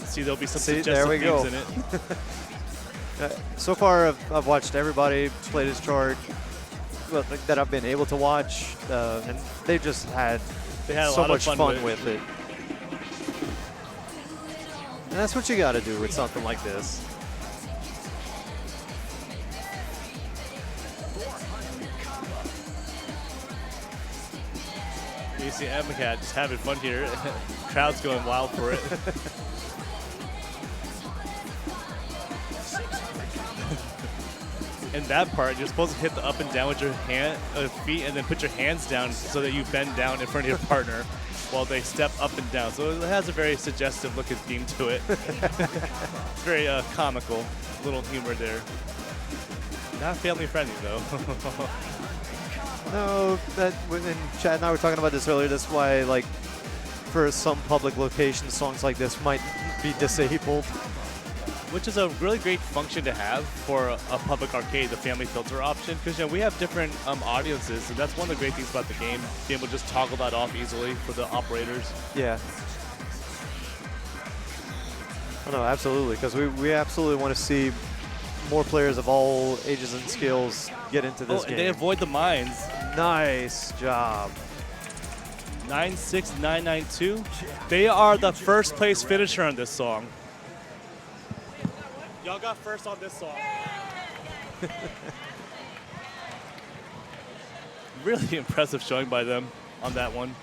see there'll be some suggestive things in it. So far, I've watched everybody play this chart that I've been able to watch, and they've just had a so lot much of fun with it. And that's what you got to do with something like this. You see MCAT just having fun here. Crowd's going wild for it. In that part, you're supposed to hit the up and down with your feet and then put your hands down so that you bend down in front of your partner while they step up and down. So it has a very suggestive looking theme to it. It's very comical, little humor there. Not family friendly though. No, and Chad and I were talking about this earlier. That's why, like, for some public locations, songs like this might be disabled. Which is a really great function to have for a public arcade, the family filter option, because we have different audiences, and that's one of the great things about the game, being able to just toggle that off easily for the operators. Yeah. Oh, no, absolutely, because we absolutely want to see more players of all ages and skills get into this game. And they avoid the mines. Nice job. 9-6, 9-9-2. They are the first place finisher on this song. Y'all got first on this song. Really impressive showing by them on that one.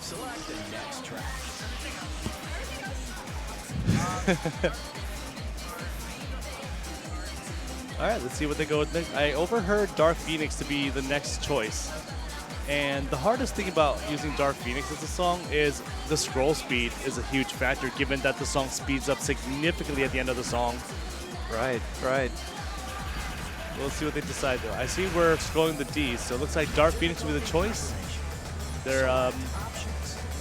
Select the next track. All right, let's see what they go with next. I overheard Dark Phoenix to be the next choice. And the hardest thing about using Dark Phoenix as a song is the scroll speed is a huge factor, given that the song speeds up significantly at the end of the song. Right, right. We'll see what they decide, though. I see we're scrolling the Ds, so it looks like Dark Phoenix will be the choice. They're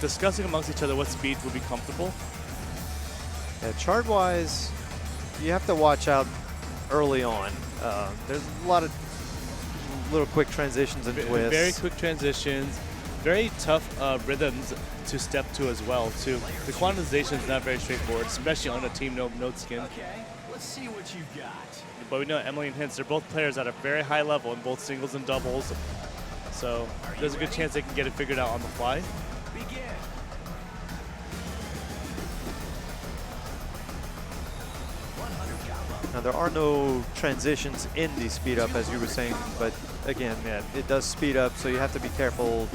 discussing amongst each other what speed would be comfortable. Yeah, chart-wise, you have to watch out early on. There's a lot of little quick transitions and twists. Very quick transitions, very tough rhythms to step to as well, too. The quantization is not very straightforward, especially on a team note skin. Okay, let's see what you've got. But we know Emily and Hintz, they're both players at a very high level in both singles and doubles. So there's a good chance they can get it figured out on the fly. Begin. Now there are no transitions in the speed up, as you were saying, but again, yeah, it does speed up, so you have to be careful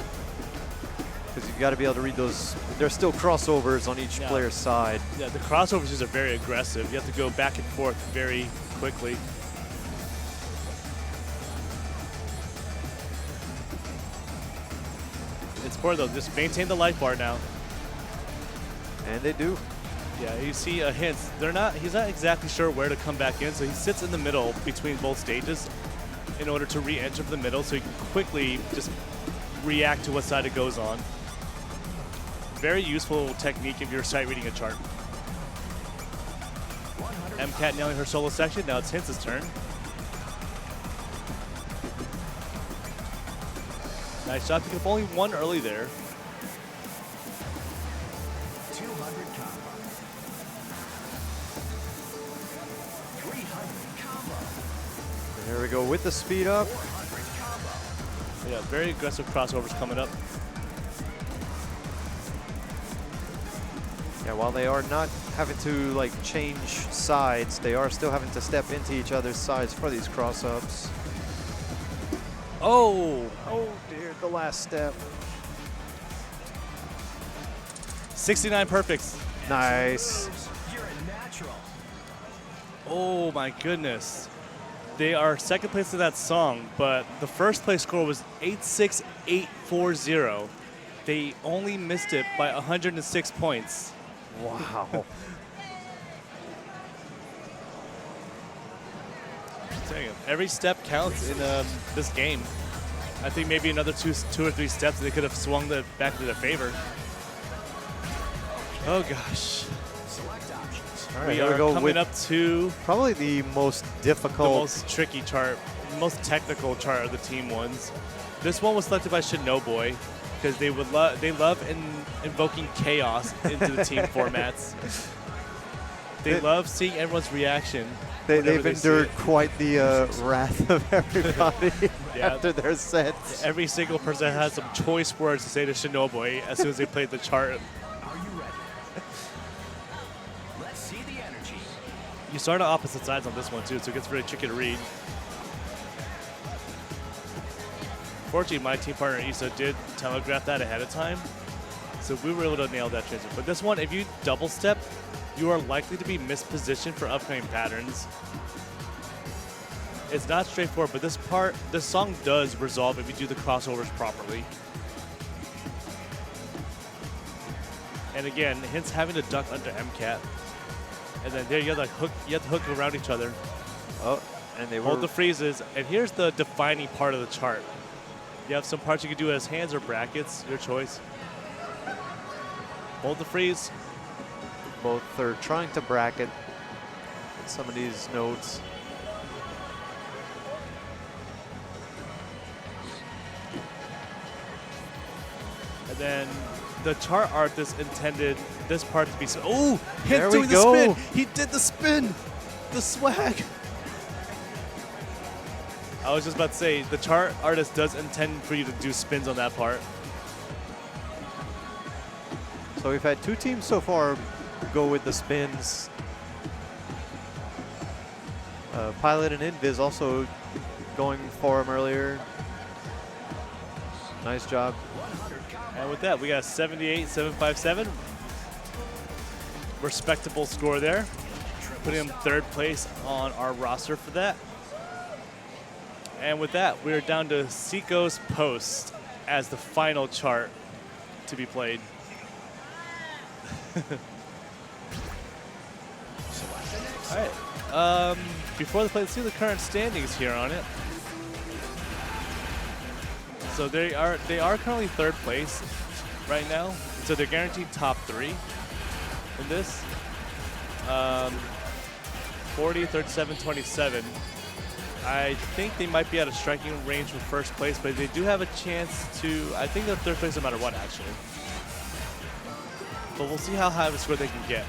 because you've got to be able to read those. There's still crossovers on each player's side. Yeah, the crossovers are very aggressive. You have to go back and forth very quickly. It's poor though. Just maintain the life bar now. And they do. Yeah, you see Hintz. He's not exactly sure where to come back in, so he sits in the middle between both stages in order to re-enter from the middle, so he can quickly just react to what side it goes on. Very useful technique if you're sight reading a chart. MCAT nailing her solo section. Now it's Hintz's turn. Nice shot. Picking up only one early there. 200 combo. 300 combo. There we go with the speed up. 400 combo. Yeah, very aggressive crossovers coming up. Yeah, while they are not having to like change sides, they are still having to step into each other's sides for these cross-ups. Oh! Oh dear, the last step. 69 perfects. Nice. You're a natural. Oh my goodness. They are second place in that song, but the first place score was 86840. They only missed it by 106 points. Wow. Dang it. Every step counts in this game. I think maybe another two or three steps they could have swung the back to their favor. Oh gosh. Select options. All right, We here are we go coming with up to probably the most the difficult. most tricky chart, most technical chart of the team ones. This one was selected by Shinoboy because they love invoking chaos into the team formats. They love seeing everyone's reaction. They've whenever see endured it. quite the wrath of everybody Yeah. after their sets. Every single person has some choice words to say to Shinoboy as soon as they played the chart. Are you ready? Let's see the energy. You start on opposite sides on this one too, so it gets really tricky to read. Fortunately, my team partner Issa did telegraph that ahead of time, so we were able to nail that transition. But this one, if you double step, you are likely to be mispositioned for upcoming patterns. It's not straightforward, but this song does resolve if you do the crossovers properly. And again, Hintz having to duck under MCAT. And then there you have to hook around each other. Oh, and they Hold were the freezes, and here's the defining part of the chart. You have some parts you can do as hands or brackets, your choice. Hold the freeze. both are trying to bracket some of these notes. And then the chart artist intended this part to be oh, There Hintz we doing the go. spin. He did the spin. The swag. I was just about to say, the chart artist does intend for you to do spins on that part. So we've had two teams so far go with the spins. Pilot and Invis also going for him earlier. Nice job. And with that, we got a 78-757. Respectable score there. Putting him third place on our roster for that. And with that, we're down to Seiko's Post as the final chart to be played. All right. Before the play, let's see the current standings here on it. So they are currently third place right now. So they're guaranteed top 3 in this. 40, 37, 27. I think they might be out of striking range for first place, but they do have a chance to, I think they're third place no matter what, actually. But we'll see how high of a score they can get.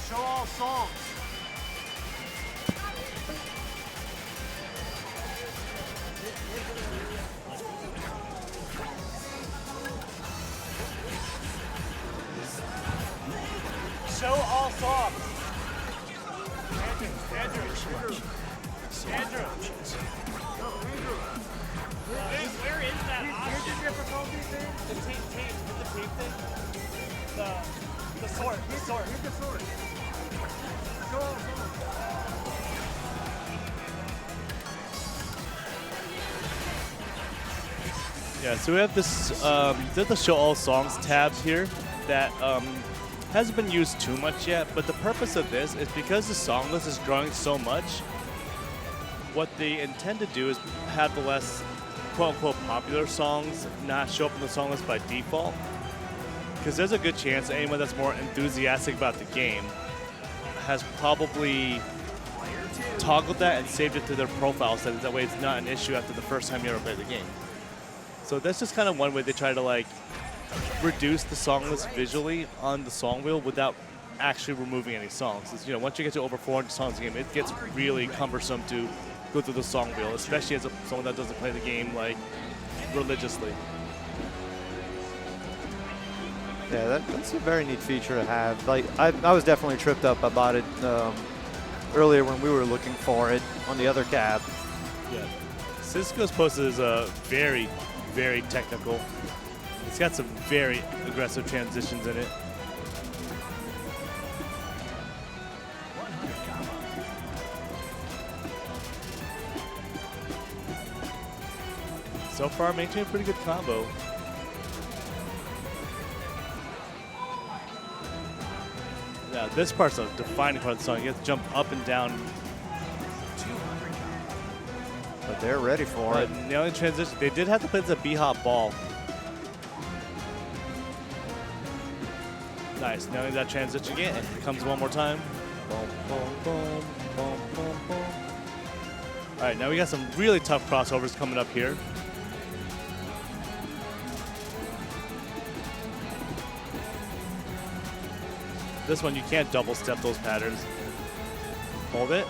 Show all songs. Show all songs. Andrew. Where is that option? Here's the difficulty thing. The tape thing. The sword. Here's the sword. Show all songs. Yeah, so we have this, there's the show all songs tabs here that hasn't been used too much yet, but the purpose of this is because the song list is growing so much, what they intend to do is have the less quote-unquote popular songs not show up in the song list by default. Because there's a good chance anyone that's more enthusiastic about the game has probably toggled that and saved it to their profile settings. That way it's not an issue after the first time you ever play the game. So that's just kind of one way they try to like reduce the song list visually on the song wheel without actually removing any songs. It's, you know, once you get to over 400 songs in the game, it gets really cumbersome to go through the song wheel, especially as someone that doesn't play the game like religiously. Yeah, that's a very neat feature to have. Like, I was definitely tripped up about it earlier when we were looking for it on the other cab. Yeah, Cisco's post is very, very technical. It's got some very aggressive transitions in it. So far, maintaining a pretty good combo. Yeah, this part's a defining part of the song. You have to jump up and down. But they're ready for it. Nailing transition. They did have to play the B-hop ball. Nice, nailing that transition again. Here comes one more time. Boom, boom, boom, boom, boom, boom. All right, now we got some really tough crossovers coming up here. This one, you can't double step those patterns. Hold it.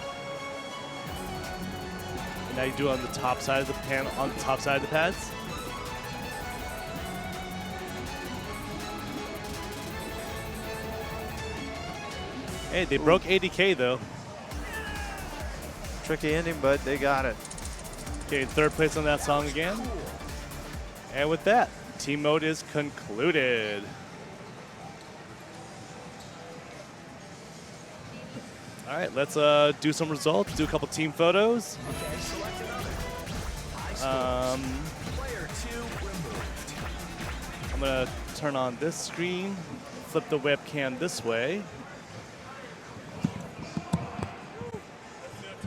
And now you do it on the top side of the pan, on the top side of the pads. Hey, they broke 80K though. Tricky ending, but they got it. Okay, third place on that song again. And with that, team mode is concluded. All right, let's do some results, do a couple team photos. Okay, select another. High scores. Player 2 removed. I'm gonna turn on this screen, flip the webcam this way,